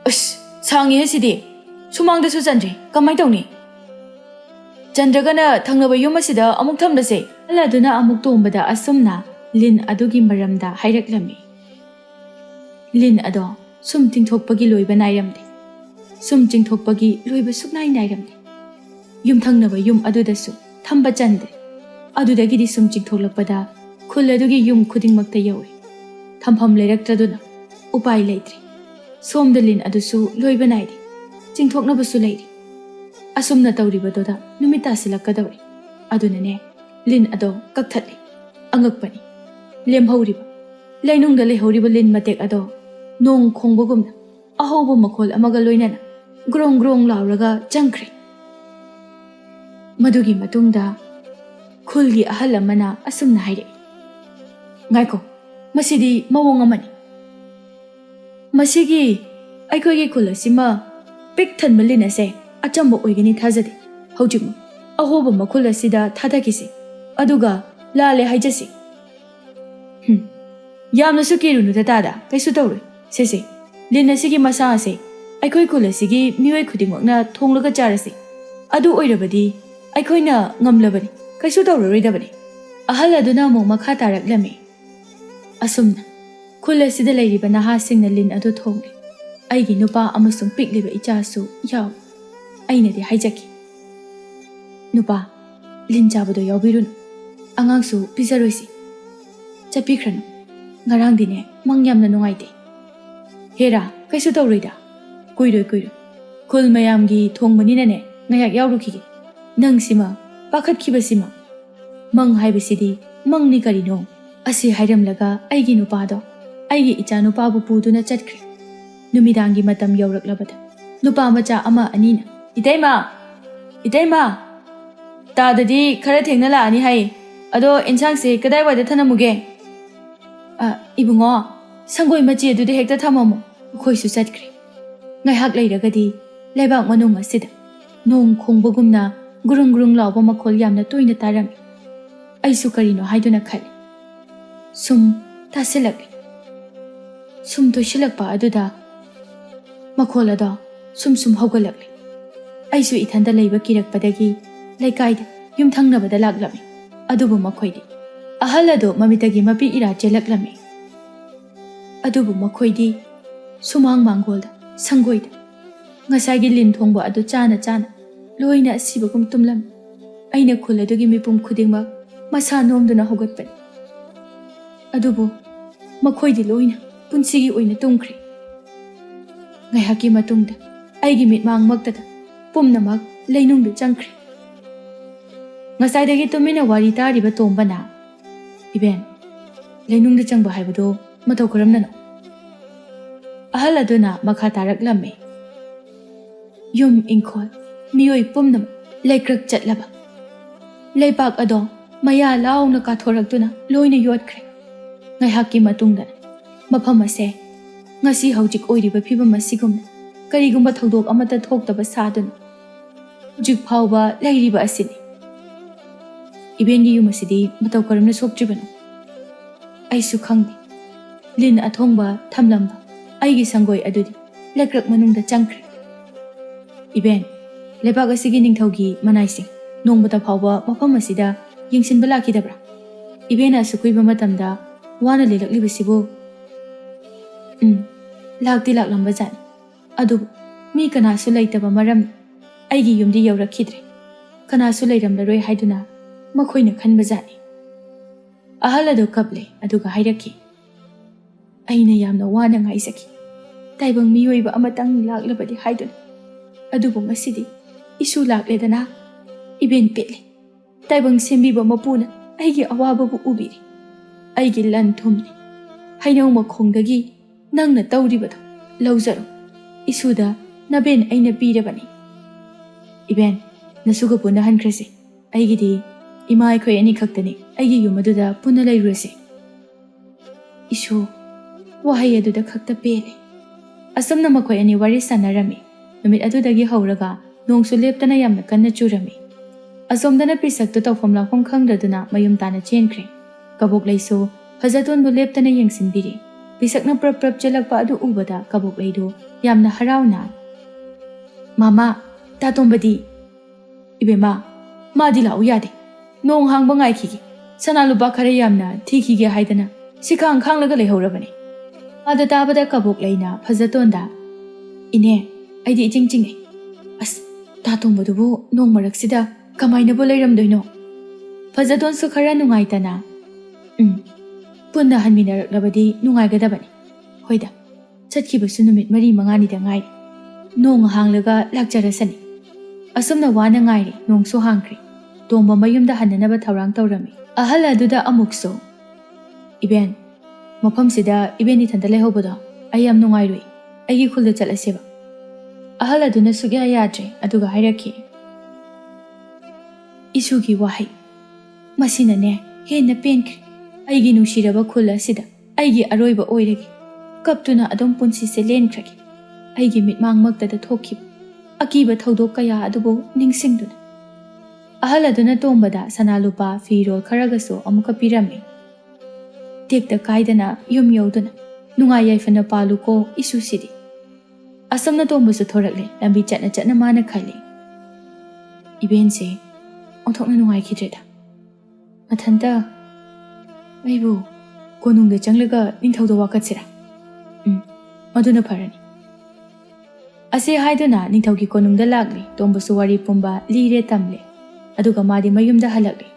Ush, sangi he sidi. Sumang da su chandre, kamay tawni. Chandragana thangnaba yum asida amuk thamdase. Aladuna amuk tombada asumna lin adugi maramda hairaklami. Lin ado sum tingthokpagi loiba nairamde. Sum tingthokpagi loiba suknai nairamde. Yum thangnaba yum adudasu thamba chande. Adudagidi sum tingthoklakpada khul adugi yum khudingmakta yawi. Thampham leirakraduna upai leitri. Somda lin adusu loiba naidi. Tingthoknabasu leiri. Asumna tawribadoda numita silakadawri. Adunane lin ado kakthatli. Angakpani. Lemhauriba. Lainungda lehoriba lin matek ado nong khongbagumna ahoba makhol amaga loinana grong grong lauraga changkhre. Madugi matungda khulgi ahal amana asumna haire. Ngaiko, masidi mawong amani. Masigi aikogi khul asima pik thanba lin ase achamba oigani thajade. Haujikmu ahoba makhol asida thadakisi. Aduga lale haijasi. Yamna sukiru tada kaisu tawroi. Sese, lin asigi masa ase aikoi khul asigi mioi khudingmakna thonglaga charasi. Adu oirabadi aikoina ngamlabani kaisu tawroidabani. Ahal aduna mo makha taraklami. Asumna khul asida leiriba nahasingna lin adu thongli. Aigi nupa amasung pikliba ichasu yaw. Ainadi haijaki. Nupa lin chabado yawbirun. Angangsu pizaroisi. Chapikhranu. Ngarang dine mangyamna nungaite. Hera kaisu tawroida. Kuiroi. Khul mayamgi thongmaninane ngayak yawrukhigi. Nang sima pakhatkibasima. Mang haibasidi mangni karino. Asi hairamlaga aigi nupado. Aigi icha nupabu puduna chatkre. Numidangi matam yawraklabada. Nupa macha ama anina. Itaima. Tadadi khara thengna la ani hai. Ado insang se kadai wada thanamuge. Ibungo sangoi machi adude hekta thamamo. Khoisu chatkre. Ngai hak leiragadi leibak manung asida. Nong khongbagumna gurung lawba makhol yamna toina tarami. Aisu karino haiduna khali. Sum tasilakli. Sum toisilakpa aduda makhol ada sum haugalakli. Aisu ithanda leiba kirakpadagi leikaida yum thangnabada laklami. Adubu makhoidi ahal ado mamitagi mapi ira chelaklami. Adubu makhoidi sumang mangolda sangoida ngasagi lin thongba adu chana loina asibagum tumlam. Aina khul adugi mipum khudingmak masa nomduna hogatpani. Adubu makhoidi loina punsigi oina tumkhri. Ngaihaki matungda aigi mitmang maktada pumnamak leinungdu changkhri. Ngasaidagi tumina wari tariba tombana. Iben leinungdu changba haibado matau karamnano. Ahal aduna makha taraklami. Yum ingkhol mioi pumnam laikrak chatlaba. Leipak ado maya launa kathorakduna loina yotkre. Ngaihaki matungdana mafam ase ngasi haujik oiriba phibam asigumna karigumba thodok amata thoktaba saduna jik phauba leiriba asini. Ibengi yum asidi matau karamna soktribana. Aisu khangni lin athongba thamlamba aigi sangoi adudi lekrak manungda changkhre. Iben lebak asigi ningthaugi manaising nongbata phauba mafam asida yingsinba lakidabra. Ibena sukuiba matamda wana lelaklibasibu lakti laklamba jani. Adubu mi kanasu leitaba maram aigi yumdi yawrakhidre. Kanasu leiramlaroi haiduna makhoina khanba jani. Ahal adu kaple aduga hairakhi. Aina yamna wana ngaisaki. Taibang miyoiba amatang laklabadi haiduna. Adubu ngasidi isu lakledana. Iben petle. Taibang sembiba mapuna aigi awababu ubiri. Aigi lan thumni. ꯍꯩꯅꯧ ꯃꯈꯣꯡꯗꯒꯤ ꯅꯪꯅ ꯇꯧꯔꯤꯕꯗꯣ ꯂꯧꯖꯔꯣ ꯏꯁꯨꯗ ꯅꯕꯦꯟ ꯑꯩꯅ ꯄꯤꯔꯕꯅꯤ ꯏꯕꯦꯟ ꯅꯁꯨꯒ ꯄꯨꯟꯅ ꯍꯟꯈ꯭ꯔꯁꯤ ꯑꯩꯒꯤꯗꯤ ꯏꯃꯥ ꯑꯩꯈꯣꯏ ꯑꯅꯤ ꯈꯛꯇꯅꯤ ꯑꯩꯒꯤ ꯌꯨꯝ ꯑꯗꯨꯗ ꯄꯨꯟꯅ ꯂꯩꯔꯨꯔꯁꯤ ꯏꯁꯨ ꯋꯥꯍꯩ ꯑꯗꯨꯗ ꯈꯛꯇ ꯄꯦꯜꯂꯦ ꯑꯁꯨꯝꯅ ꯃꯈꯣꯏ ꯑꯅꯤ ꯋꯥꯔꯤ ꯁꯥꯟꯅꯔꯝꯃꯤ ꯅꯨꯃꯤꯠ ꯑꯗꯨꯗꯒꯤ ꯍꯧꯔꯒ ꯅꯣꯡꯁꯨ ꯂꯦꯞꯇꯅ ꯌꯥꯝꯅ ꯀꯟꯅ ꯆꯨꯔꯝꯃꯤ ꯑꯁꯣꯝꯗꯅ ꯄꯤꯁꯛꯇꯨ ꯇꯧꯐꯝ ꯂꯥꯛꯐꯝ ꯈꯪꯗꯗꯨꯅ ꯃꯌꯨꯝ ꯇꯥꯅ ꯆꯦꯟꯈ꯭ꯔꯦ ꯀꯕꯣꯛꯂꯩꯁꯨ ꯐꯖꯇꯣꯟꯕꯨ ꯂꯦꯞꯇꯅ ꯌꯦꯡꯁꯤꯟꯕꯤꯔꯤ ꯄꯤꯁꯛꯅ ꯄ꯭ꯔꯞ ꯄ꯭ꯔꯞ ꯆꯦꯜꯂꯛꯄ ꯑꯗꯨ ꯎꯕꯗ ꯀꯕꯣꯛꯂꯩꯗꯨ ꯌꯥꯝꯅ ꯍꯔꯥꯎꯅ ꯃꯥꯃꯥ ꯇꯥꯇꯣꯝꯕꯗꯤ ꯏꯕꯦꯝꯃ ꯃꯥꯗꯤ ꯂꯥꯛꯎ ꯌꯥꯗꯦ ꯅꯣꯡ ꯍꯥꯡꯕ ꯉꯥꯏꯈꯤꯒꯦ ꯁꯅꯥ ꯂꯨꯄꯥ ꯈꯔ ꯌꯥꯝꯅ ꯊꯤꯈꯤꯒꯦ ꯍꯥꯏꯗꯅ ꯁꯤꯈꯥꯡ ꯈꯥꯡꯂꯒ ꯂꯩꯍꯧꯔꯕꯅꯤ ꯑꯗ ꯇꯥꯕꯗ ꯀꯕꯣꯛꯂꯩꯅ ꯐꯖꯇꯣꯟꯗ ꯏꯅꯦ ꯑꯩꯗꯤ ꯏꯆꯤꯡ ꯆꯤꯡꯉꯦ ꯑꯁ ꯇꯥꯇꯣꯝꯕꯗꯨꯕꯨ ꯅꯣꯡ ꯃꯔꯛꯁꯤꯗ ꯀꯃꯥꯏꯅꯕꯨ ꯂꯩꯔꯝꯗꯣꯏꯅꯣ ꯐꯖꯇꯣꯟꯁꯨ ꯈꯔ ꯅꯨꯡꯉꯥꯏꯇꯅ ꯄꯨꯟꯅ ꯍꯟꯃꯤꯟꯅꯔꯛꯂꯕꯗꯤ ꯅꯨꯡꯉꯥꯏꯒꯗꯕꯅꯤ ꯍꯣꯏꯗ ꯆꯠꯈꯤꯕꯁꯨ ꯅꯨꯃꯤꯠ 4-5ꯅꯤꯗ ꯉꯥꯏꯔꯤ ꯅꯣꯡ ꯍꯥꯡꯂꯒ ꯂꯥꯛꯆꯔꯁꯅꯤ ꯑꯁꯨꯝꯅ ꯋꯥꯅ ꯉꯥꯏꯔꯤ ꯅꯣꯡꯁꯨ ꯍꯥꯡꯈ꯭ꯔꯦ ꯇꯣꯝꯕ ꯃꯌꯨꯝꯗ ꯍꯟꯅꯅꯕ ꯊꯧꯔꯥꯡ ꯇꯧꯔꯝꯃꯤ ꯑꯍꯜ ꯑꯗꯨꯗ ꯑꯃꯨꯛꯁꯨ ꯏꯕꯦꯟ ꯃꯐꯝꯁꯤꯗ ꯏꯕꯦꯟ ꯏꯊꯟꯇ ꯂꯩꯍꯧꯕꯗꯣ ꯑꯩ ꯌꯥꯝ ꯅꯨꯡꯉꯥꯏꯔꯣꯏ ꯑꯩꯒꯤ ꯈꯨꯜꯗ ꯆꯠꯂꯁꯦꯕ ꯑꯍꯜ ꯑꯗꯨꯅ ꯁꯨꯛꯌꯥ ꯌꯥꯗ꯭ꯔꯦ ꯑꯗꯨꯒ ꯍꯥꯏꯔꯛꯈꯤ ꯏꯁꯨꯒꯤ ꯋꯥꯍꯩ ꯃꯁꯤꯅꯅꯦ ꯍꯦꯟꯅ ꯄꯦꯟꯈ꯭ꯔꯦ ꯑꯩꯒꯤ ꯅꯨꯡꯁꯤꯔꯕ ꯈꯨꯜ ꯑꯁꯤꯗ ꯑꯩꯒꯤ ꯑꯔꯣꯏꯕ ꯑꯣꯏꯔꯒꯦ ꯀꯞꯇꯨꯅ ꯑꯗꯨꯝ ꯄꯨꯟꯁꯤꯁꯦ ꯂꯦꯟꯈ꯭ꯔꯒꯦ ꯑꯩꯒꯤ ꯃꯤꯠꯃꯥꯡꯃꯛꯇꯗ ꯊꯣꯛꯈꯤꯕ ꯑꯀꯤꯕ ꯊꯧꯗꯣꯛ ꯀꯌꯥ ꯑꯗꯨꯕꯨ ꯅꯤꯡꯁꯤꯡꯗꯨꯅ ꯑꯍꯜ ꯑꯗꯨꯅ ꯇꯣꯝꯕꯗ ꯁꯅꯥ ꯂꯨꯄꯥ ꯐꯤꯔꯣꯜ ꯈꯔꯒꯁꯨ ꯑꯃꯨꯛꯀ ꯄꯤꯔꯝꯃꯤ ꯇꯦꯛꯇ ꯀꯥꯏꯗꯅ ꯌꯨꯝ ꯌꯧꯗꯨꯅ ꯅꯨꯡꯉꯥꯏ ꯌꯥꯏꯐꯅ ꯄꯥꯜꯂꯨꯀꯣ ꯏꯁꯨꯁꯤꯗꯤ ꯑꯁꯝꯅ ꯇꯣꯝꯕꯁꯨ ꯊꯣꯔꯛꯂꯦ ꯂꯝꯕꯤ ꯆꯠꯅ ꯆꯠꯅ ꯃꯥꯅ ꯈꯜꯂꯤ ꯏꯕꯦꯟꯁꯦ ꯑꯣꯟꯊꯣꯛꯅ ꯅꯨꯡꯉꯥꯏꯈꯤꯗ꯭ꯔꯦꯗ ꯃꯊꯟꯇ ꯑꯩꯕꯨ ꯀꯣꯅꯨꯡꯗ ꯆꯪꯂꯒ ꯅꯤꯡꯊꯧꯗ ꯋꯥꯀꯠꯁꯤꯔꯥ ꯃꯗꯨꯅ ꯐꯔꯅꯤ ꯑꯁꯤ ꯍꯥꯏꯗꯨꯅ ꯅꯤꯡꯊꯧꯒꯤ ꯀꯣꯅꯨꯡꯗ ꯂꯥꯛꯂꯤ ꯇꯣꯝꯕꯁꯨ ꯋꯥꯔꯤ ꯄꯨꯝꯕ ꯂꯤꯔꯦ ꯇꯝꯂꯦ ꯑꯗꯨꯒ ꯃꯥꯗꯤ ꯃꯌꯨꯝꯗ ꯍꯜꯂꯛꯂꯦ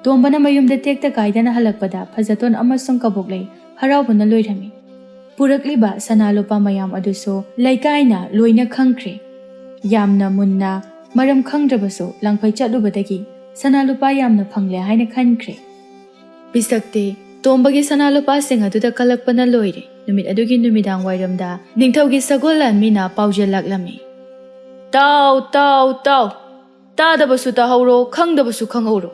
ꯇꯣꯝꯕꯅ ꯃꯌꯨꯝꯗ ꯇꯦꯛꯇ ꯀꯥꯏꯗꯅ ꯍꯜꯂꯛꯄꯗ ꯐꯖꯇꯣꯟ ꯑꯃꯁꯨꯡ ꯀꯕꯣꯛꯂꯩ ꯍꯔꯥꯎꯕꯅ ꯂꯣꯏꯔꯝꯃꯤ ꯄꯨꯔꯛꯂꯤꯕ ꯁꯅꯥ ꯂꯨꯄꯥ ꯃꯌꯥꯝ ꯑꯗꯨꯁꯨ ꯂꯩꯀꯥꯏꯅ ꯂꯣꯏꯅ ꯈꯪꯈ꯭ꯔꯦ ꯌꯥꯝꯅ ꯃꯨꯟꯅ ꯃꯔꯝ ꯈꯪꯗ꯭ꯔꯕꯁꯨ ꯂꯪꯐꯩ ꯆꯠꯂꯨꯕꯗꯒꯤ ꯁꯅꯥ ꯂꯨꯄꯥ ꯌꯥꯝꯅ ꯐꯪꯂꯦ ꯍꯥꯏꯅ ꯈꯟꯈ꯭ꯔꯦ ꯄꯤꯁꯛꯇꯤ ꯇꯣꯝꯕꯒꯤ ꯁꯅꯥ ꯂꯨꯄꯥꯁꯤꯡ ꯑꯗꯨꯗ ꯀꯜꯂꯛꯄꯅ ꯂꯣꯏꯔꯦ ꯅꯨꯃꯤꯠ ꯑꯗꯨꯒꯤ ꯅꯨꯃꯤꯗꯥꯡ ꯋꯥꯏꯔꯝꯗ ꯅꯤꯡꯊꯧꯒꯤ ꯁꯒꯣꯜ ꯂꯥꯟꯃꯤꯅ ꯄꯥꯎꯖꯦꯜ ꯂꯥꯛꯂꯝꯃꯤ ꯇꯥꯎ ꯇꯥꯎ ꯇꯥꯎ ꯇꯥꯗꯕꯁꯨ ꯇꯥꯍꯧꯔꯣ ꯈꯪꯗꯕꯁꯨ ꯈꯪꯍꯧꯔꯣ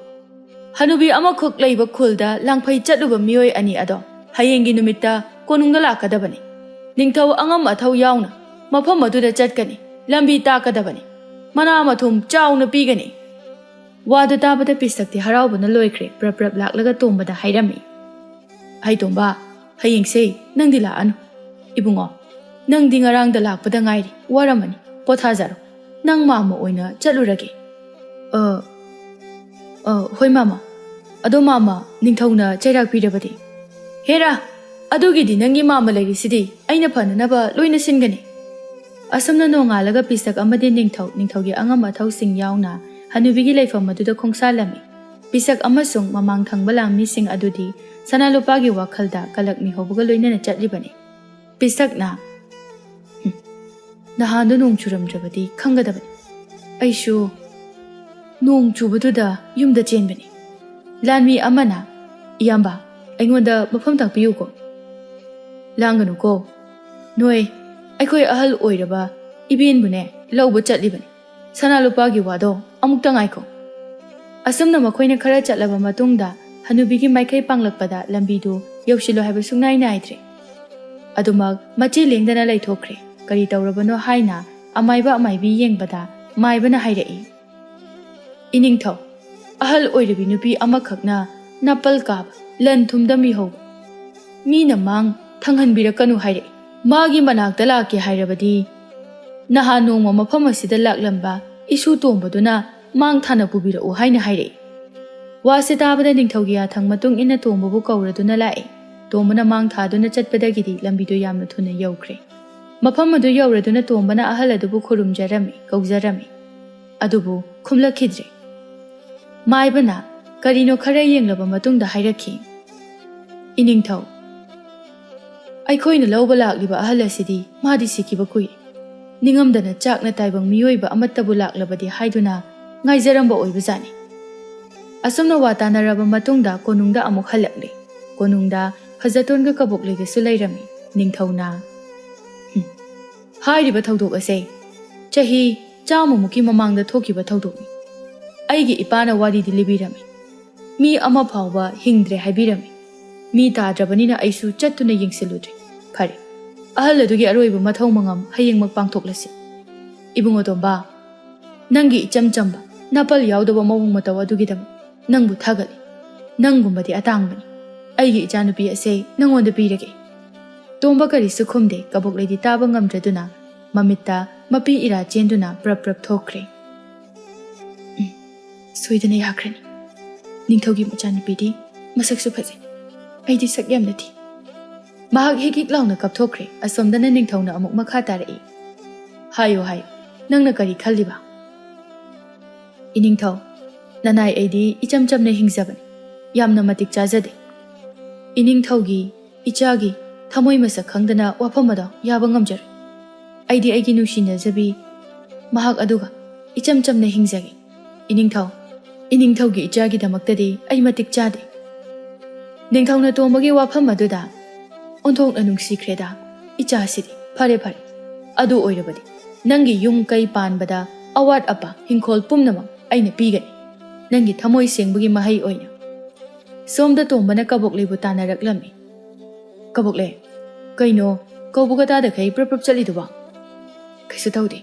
ꯍꯅꯨꯕꯤ ꯑꯃꯈꯛ ꯂꯩꯕ ꯈꯨꯜꯗ ꯂꯥꯡꯐꯩ ꯆꯠꯂꯨꯕ ꯃꯤꯑꯣꯏ ꯑꯅꯤ ꯑꯗꯣ ꯍꯌꯦꯡꯒꯤ ꯅꯨꯃꯤꯠꯇ ꯀꯣꯅꯨꯡꯗ ꯂꯥꯛꯀꯗꯕꯅꯤ ꯅꯤꯡꯊꯧ ꯑꯉꯝ ꯑꯊꯧ ꯌꯥꯎꯅ ꯃꯐꯝ ꯑꯗꯨꯗ ꯆꯠꯀꯅꯤ ꯂꯝꯕꯤ ꯇꯥꯛꯀꯗꯕꯅꯤ ꯃꯅꯥ ꯃꯊꯨꯝ ꯆꯥꯎꯅ ꯄꯤꯒꯅꯤ ꯋꯥꯗꯨ ꯇꯥꯕꯗ ꯄꯤꯁꯛꯇꯤ ꯍꯔꯥꯎꯕꯅ ꯂꯣꯏꯈ꯭ꯔꯦ ꯄ꯭ꯔꯞ ꯄ꯭ꯔꯞ ꯂꯥꯛꯂꯒ ꯇꯣꯝꯕꯗ ꯍꯥꯏꯔꯝꯃꯤ ꯍꯩ ꯇꯣꯝꯕ ꯍꯌꯦꯡꯁꯦ ꯅꯪꯗꯤ ꯂꯥꯛꯑꯅꯨ ꯏꯕꯨꯡꯉꯣ ꯅꯪꯗꯤ ꯉꯔꯥꯡꯗ ꯂꯥꯛꯄꯗ ꯉꯥꯏꯔꯤ ꯋꯥꯔꯝꯃꯅꯤ ꯄꯣꯊꯥꯖꯔꯣ ꯅꯪ ꯃꯥꯝꯃ ꯑꯣꯏꯅ ꯆꯠꯂꯨꯔꯒꯦ ꯍꯣꯏ ꯃꯥꯝꯃ ꯑꯗꯣ ꯃꯥꯝꯃ ꯅꯤꯡꯊꯧꯅ ꯆꯩꯔꯥꯛ ꯄꯤꯔꯕꯗꯤ ꯍꯦꯔꯥ ꯑꯗꯨꯒꯤꯗꯤ ꯅꯪꯒꯤ ꯃꯥꯝꯃ ꯂꯩꯔꯤꯁꯤꯗꯤ ꯑꯩꯅ ꯐꯅꯅꯕ ꯂꯣꯏꯅ ꯁꯤꯟꯒꯅꯤ ꯑꯁꯨꯝꯅ ꯅꯣꯡꯉꯥꯜꯂꯒ ꯄꯤꯁꯛ ꯑꯃꯗꯤ ꯅꯤꯡꯊꯧꯒꯤ ꯑꯉꯝ ꯑꯊꯧꯁꯤꯡ ꯌꯥꯎꯅ ꯍꯅꯨꯕꯤꯒꯤ ꯂꯩꯐꯝ ꯑꯗꯨꯗ ꯈꯣꯡꯁꯥꯜꯂꯝꯃꯤ ꯄꯤꯁꯛ ꯑꯃꯁꯨꯡ ꯃꯃꯥꯡ ꯊꯪꯕ ꯂꯥꯡꯃꯤꯁꯤꯡ ꯑꯗꯨꯗꯤ ꯁꯅꯥ ꯂꯨꯄꯥꯒꯤ ꯋꯥꯈꯜꯗ ꯀꯂꯛ ꯃꯤꯍꯧꯕꯒ ꯂꯣꯏꯅꯅ ꯆꯠꯂꯤꯕꯅꯤ ꯄꯤꯁꯛꯅ ꯅꯍꯥꯟꯗꯣ ꯅꯣꯡ ꯆꯨꯔꯝꯗ꯭ꯔꯕꯗꯤ ꯈꯪꯒꯗꯕꯅꯤ ꯑꯩꯁꯨ ꯅꯣꯡ ꯆꯨꯕꯗꯨꯗ ꯌꯨꯝꯗ ꯆꯦꯟꯕꯅꯤ ꯂꯥꯟꯃꯤ ꯑꯃꯅ ꯏꯌꯥꯝꯕ ꯑꯩꯉꯣꯟꯗ ꯃꯐꯝ ꯇꯥꯛꯄꯤꯌꯨꯀꯣ ꯂꯥꯡꯒꯅꯨꯀꯣ ꯅꯣꯏ ꯑꯩꯈꯣꯏ ꯑꯍꯜ ꯑꯣꯏꯔꯕ ꯏꯕꯦꯟꯕꯨꯅꯦ ꯂꯧꯕ ꯆꯠꯂꯤꯕꯅꯤ ꯁꯅꯥ ꯂꯨꯄꯥꯒꯤ ꯋꯥꯗꯣ ꯑꯃꯨꯛꯇ ꯉꯥꯏꯈꯣ ꯑꯁꯨꯝꯅ ꯃꯈꯣꯏꯅ ꯈꯔ ꯆꯠꯂꯕ ꯃꯇꯨꯡꯗ ꯍꯅꯨꯕꯤꯒꯤ ꯃꯥꯏꯀꯩ ꯄꯥꯡꯂꯛꯄꯗ ꯂꯝꯕꯤꯗꯨ ꯌꯧꯁꯤꯜꯂꯣ ꯍꯥꯏꯕ ꯁꯨꯡꯅꯥꯏ ꯅꯥꯏꯗ꯭ꯔꯦ ꯑꯗꯨꯃꯛ ꯃꯆꯤ ꯂꯦꯡꯗꯅ ꯂꯩꯊꯣꯛꯈ꯭ꯔꯦ ꯀꯔꯤ ꯇꯧꯔꯕꯅꯣ ꯍꯥꯏꯅ ꯑꯃꯥꯏꯕ ꯑꯃꯥꯏꯕꯤ ꯌꯦꯡꯕꯗ ꯃꯥꯏꯕꯅ ꯍꯥꯏꯔꯛꯏ ꯏꯅꯤꯡꯊꯧ ꯑꯍꯜ ꯑꯣꯏꯔꯕꯤ ꯅꯨꯄꯤ ꯑꯃꯈꯛꯅ ꯅꯥꯄꯜ ꯀꯥꯕ ꯂꯟ ꯊꯨꯝꯗ ꯃꯤꯍꯧꯕ ꯃꯤꯅ ꯃꯥꯡ ꯊꯪꯍꯟꯕꯤꯔꯛꯀꯅꯨ ꯍꯥꯏꯔꯛꯏ ꯃꯥꯒꯤ ꯃꯅꯥꯛꯇ ꯂꯥꯛꯀꯦ ꯍꯥꯏꯔꯕꯗꯤ ꯅꯍꯥꯟ ꯅꯣꯡꯃ ꯃꯐꯝ ꯑꯁꯤꯗ ꯂꯥꯛꯂꯝꯕ ꯏꯁꯨ ꯇꯣꯝꯕꯗꯨꯅ ꯃꯥꯡ ꯊꯥꯅ ꯄꯨꯕꯤꯔꯛꯎ ꯍꯥꯏꯅ ꯍꯥꯏꯔꯛꯏ ꯋꯥꯁꯦ ꯇꯥꯕꯗ ꯅꯤꯡꯊꯧꯒꯤ ꯌꯥꯊꯪ ꯃꯇꯨꯡ ꯏꯟꯅ ꯇꯣꯝꯕꯕꯨ ꯀꯧꯔꯗꯨꯅ ꯂꯥꯛꯏ ꯇꯣꯝꯕꯅ ꯃꯥꯡ ꯊꯥꯗꯨꯅ ꯆꯠꯄꯗꯒꯤꯗꯤ ꯂꯝꯕꯤꯗꯨ ꯌꯥꯝꯅ ꯊꯨꯅ ꯌꯧꯈ꯭ꯔꯦ ꯃꯐꯝ ꯑꯗꯨ ꯌꯧꯔꯗꯨꯅ ꯇꯣꯝꯕꯅ ꯑꯍꯜ ꯑꯗꯨꯕꯨ ꯈꯨꯔꯨꯝꯖꯔꯝꯃꯤ ꯀꯧꯖꯔꯝꯃꯤ ꯑꯗꯨꯕꯨ ꯈꯨꯝꯂꯛꯈꯤꯗ꯭ꯔꯦ ꯃꯥꯏꯕꯅ ꯀꯔꯤꯅꯣ ꯈꯔ ꯌꯦꯡꯂꯕ ꯃꯇꯨꯡꯗ ꯍꯥꯏꯔꯛꯈꯤ ꯏꯅꯤꯡꯊꯧ ꯑꯩꯈꯣꯏꯅ ꯂꯧꯕ ꯂꯥꯛꯂꯤꯕ ꯑꯍꯜ ꯑꯁꯤꯗꯤ ꯃꯥꯗꯤ ꯁꯤꯈꯤꯕ ꯀꯨꯏꯔꯦ ꯅꯤꯡꯉꯝꯗꯅ ꯆꯥꯛꯅ ꯇꯥꯏꯕꯪ ꯃꯤꯑꯣꯏꯕ ꯑꯃꯠꯇꯕꯨ ꯂꯥꯛꯂꯕꯗꯤ ꯍꯥꯏꯗꯨꯅ ꯉꯥꯏꯖꯔꯝꯕ ꯑꯣꯏꯕꯖꯥꯠꯅꯤ ꯑꯁꯨꯝꯅ ꯋꯥ ꯇꯥꯅꯔꯕ ꯃꯇꯨꯡꯗ ꯀꯣꯅꯨꯡꯗ ꯑꯃꯨꯛ ꯍꯜꯂꯛꯂꯦ ꯀꯣꯅꯨꯡꯗ ꯐꯖꯇꯣꯟꯒ ꯀꯕꯣꯛꯂꯩꯒꯁꯨ ꯂꯩꯔꯝꯃꯤ꯫ ꯅꯤꯡꯊꯧꯅ ꯍꯥꯏꯔꯤꯕ ꯊꯧꯗꯣꯛ ꯑꯁꯦ ꯆꯍꯤ 100ꯃꯨꯛꯀꯤ ꯃꯃꯥꯡꯗ ꯊꯣꯛꯈꯤꯕ ꯊꯧꯗꯣꯛꯅꯤ꯫ ꯑꯩꯒꯤ ꯏꯄꯥꯅ ꯋꯥꯔꯤꯗꯤ ꯂꯤꯕꯤꯔꯝꯃꯤ꯫ ꯃꯤ ꯑꯃ ꯐꯥꯎꯕ ꯍꯤꯡꯗ꯭ꯔꯦ ꯍꯥꯏꯕꯤꯔꯝꯃꯤ꯫ ꯃꯤ ꯇꯥꯗ꯭ꯔꯕꯅꯤꯅ ꯑꯩꯁꯨ ꯆꯠꯇꯨꯅ ꯌꯦꯡꯁꯤꯜꯂꯨꯗ꯭ꯔꯦ꯫ ꯐꯔꯦ, ꯑꯍꯜ ꯑꯗꯨꯒꯤ ꯑꯔꯣꯏꯕ ꯃꯊꯧ ꯃꯉꯝ ꯍꯌꯦꯡꯃꯛ ꯄꯥꯡꯊꯣꯛꯂꯁꯤ꯫ ꯏꯕꯨꯡꯉꯣ ꯇꯣꯝꯕ, ꯅꯪꯒꯤ ꯏꯆꯝ ꯆꯝꯕ ꯅꯥꯄꯜ ꯌꯥꯎꯗꯕ ꯃꯑꯣꯡ ꯃꯇꯧ ꯑꯗꯨꯒꯤꯗꯃꯛ ꯅꯪꯕꯨ ꯊꯥꯒꯠꯂꯤ꯫ ꯅꯪꯒꯨꯝꯕꯗꯤ ꯑꯇꯥꯡꯕꯅꯤ꯫ ꯑꯩꯒꯤ ꯏꯆꯥꯅꯨꯄꯤ ꯑꯁꯦ ꯅꯪꯉꯣꯟꯗ ꯄꯤꯔꯒꯦ꯫ ꯇꯣꯝꯕ ꯀꯔꯤꯁꯨ ꯈꯨꯝꯗꯦ꯫ ꯀꯕꯣꯛꯂꯩꯗꯤ ꯇꯥꯕ ꯉꯝꯗ꯭ꯔꯗꯨꯅ ꯃꯃꯤꯠꯇ ꯃꯄꯤ ꯏꯔꯥ ꯆꯦꯟꯗꯨꯅ ꯄ꯭ꯔꯞ ꯄ꯭ꯔꯞ ꯊꯣꯛꯈ꯭ꯔꯦ꯫ ꯁꯣꯏꯗꯅ ꯌꯥꯈ꯭ꯔꯅꯤ꯫ ꯅꯤꯡꯊꯧꯒꯤ ꯃꯆꯥꯅꯨꯄꯤꯗꯤ ꯃꯁꯛꯁꯨ ꯐꯖꯩ, ꯑꯩꯗꯤ ꯁꯛ ꯌꯥꯝꯅ ꯊꯤ꯫ ꯃꯍꯥꯛ ꯍꯤꯛ ꯍꯤꯛ ꯂꯥꯎꯅ ꯀꯞꯊꯣꯛꯈ꯭ꯔꯦ꯫ ꯑꯁꯣꯝꯗꯅ ꯅꯤꯡꯊꯧꯅ ꯑꯃꯨꯛ ꯃꯈꯥ ꯇꯥꯔꯛꯏ꯫ ꯍꯥꯏꯌꯣ ꯍꯥꯏꯌꯣ, ꯅꯪꯅ ꯀꯔꯤ ꯈꯜꯂꯤꯕ? ꯏꯅꯤꯡꯊꯧ, ꯅꯅꯥꯏ ꯑꯩꯗꯤ ꯏꯆꯝ ꯆꯝꯅ ꯍꯤꯡꯖꯕꯅꯤ, ꯌꯥꯝꯅ ꯃꯇꯤꯛ ꯆꯥꯖꯗꯦ꯫ ꯏꯅꯤꯡꯊꯧꯒꯤ ꯏꯆꯥꯒꯤ ꯊꯃꯣꯏ ꯃꯁꯛ ꯈꯪꯗꯅ ꯋꯥꯐꯝ ꯑꯗꯣ ꯌꯥꯕ ꯉꯝꯖꯔꯣꯏ꯫ ꯑꯩꯗꯤ ꯑꯩꯒꯤ ꯅꯨꯡꯁꯤꯅꯖꯕꯤ ꯃꯍꯥꯛ ꯑꯗꯨꯒ ꯏꯆꯝ ꯆꯝꯅ ꯍꯤꯡꯖꯒꯦ꯫ ꯏꯅꯤꯡꯊꯧ, ꯏꯅꯤꯡꯊꯧꯒꯤ ꯏꯆꯥꯒꯤꯗꯃꯛꯇꯗꯤ ꯑꯩ ꯃꯇꯤꯛ ꯆꯥꯗꯦ꯫ ꯅꯤꯡꯊꯧꯅ ꯇꯣꯝꯕꯒꯤ ꯋꯥꯐꯝ ꯑꯗꯨꯗ ꯑꯣꯟꯊꯣꯛꯅ ꯅꯨꯡꯁꯤꯈ꯭ꯔꯦꯗ ꯏꯆꯥꯁꯤꯗꯤ꯫ ꯐꯔꯦ ꯐꯔꯦ, ꯑꯗꯨ ꯑꯣꯏꯔꯕꯗꯤ ꯅꯪꯒꯤ ꯌꯨꯝ ꯀꯩ ꯄꯥꯟꯕꯗ ꯑꯋꯥꯠ ꯑꯄꯥ ꯍꯤꯡꯈꯣꯜ ꯄꯨꯝꯅꯃꯛ ꯑꯩꯅ ꯄꯤꯒꯅꯤ, ꯅꯪꯒꯤ ꯊꯃꯣꯏ ꯁꯦꯡꯕꯒꯤ ꯃꯍꯩ ꯑꯣꯏꯅ꯫ ꯁꯣꯝꯗ ꯇꯣꯝꯕꯅ ꯀꯕꯣꯛꯂꯩꯕꯨ ꯇꯥꯟꯅꯔꯛꯂꯝꯃꯤ꯫ ꯀꯕꯣꯛꯂꯩ, ꯀꯩꯅꯣ ꯀꯧꯕꯒ ꯇꯥꯗꯈꯩ ꯄ꯭ꯔꯞ ꯄ꯭ꯔꯞ ꯆꯠꯂꯤꯗꯨꯕꯣ? ꯀꯩꯁꯨ ꯇꯧꯗꯦ꯫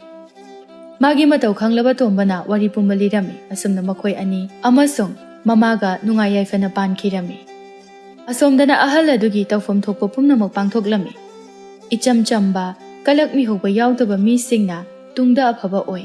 ꯃꯥꯒꯤ ꯃꯇꯧ ꯈꯪꯂꯕ ꯇꯣꯝꯕꯅ ꯋꯥꯔꯤ ꯄꯨꯝꯕ ꯂꯤꯔꯝꯃꯤ꯫ ꯑꯁꯨꯝꯅ ꯃꯈꯣꯏ ꯑꯅꯤ ꯑꯃꯁꯨꯡ ꯃꯃꯥꯒ ꯅꯨꯡꯉꯥꯏ ꯌꯥꯏꯐꯅ ꯄꯥꯟꯈꯤꯔꯝꯃꯤ꯫ ꯑꯁꯣꯝꯗꯅ ꯑꯍꯜ ꯑꯗꯨꯒꯤ ꯇꯧꯐꯝ ꯊꯣꯛꯄ ꯄꯨꯝꯅꯃꯛ ꯄꯥꯡꯊꯣꯛꯂꯝꯃꯤ꯫ ꯏꯆꯝ ꯆꯝꯕ ꯀꯂꯛ ꯃꯤꯍꯧꯕ ꯌꯥꯎꯗꯕ ꯃꯤꯁꯤꯡꯅ ꯇꯨꯡꯗ ꯑꯐꯕ ꯑꯣꯏ꯫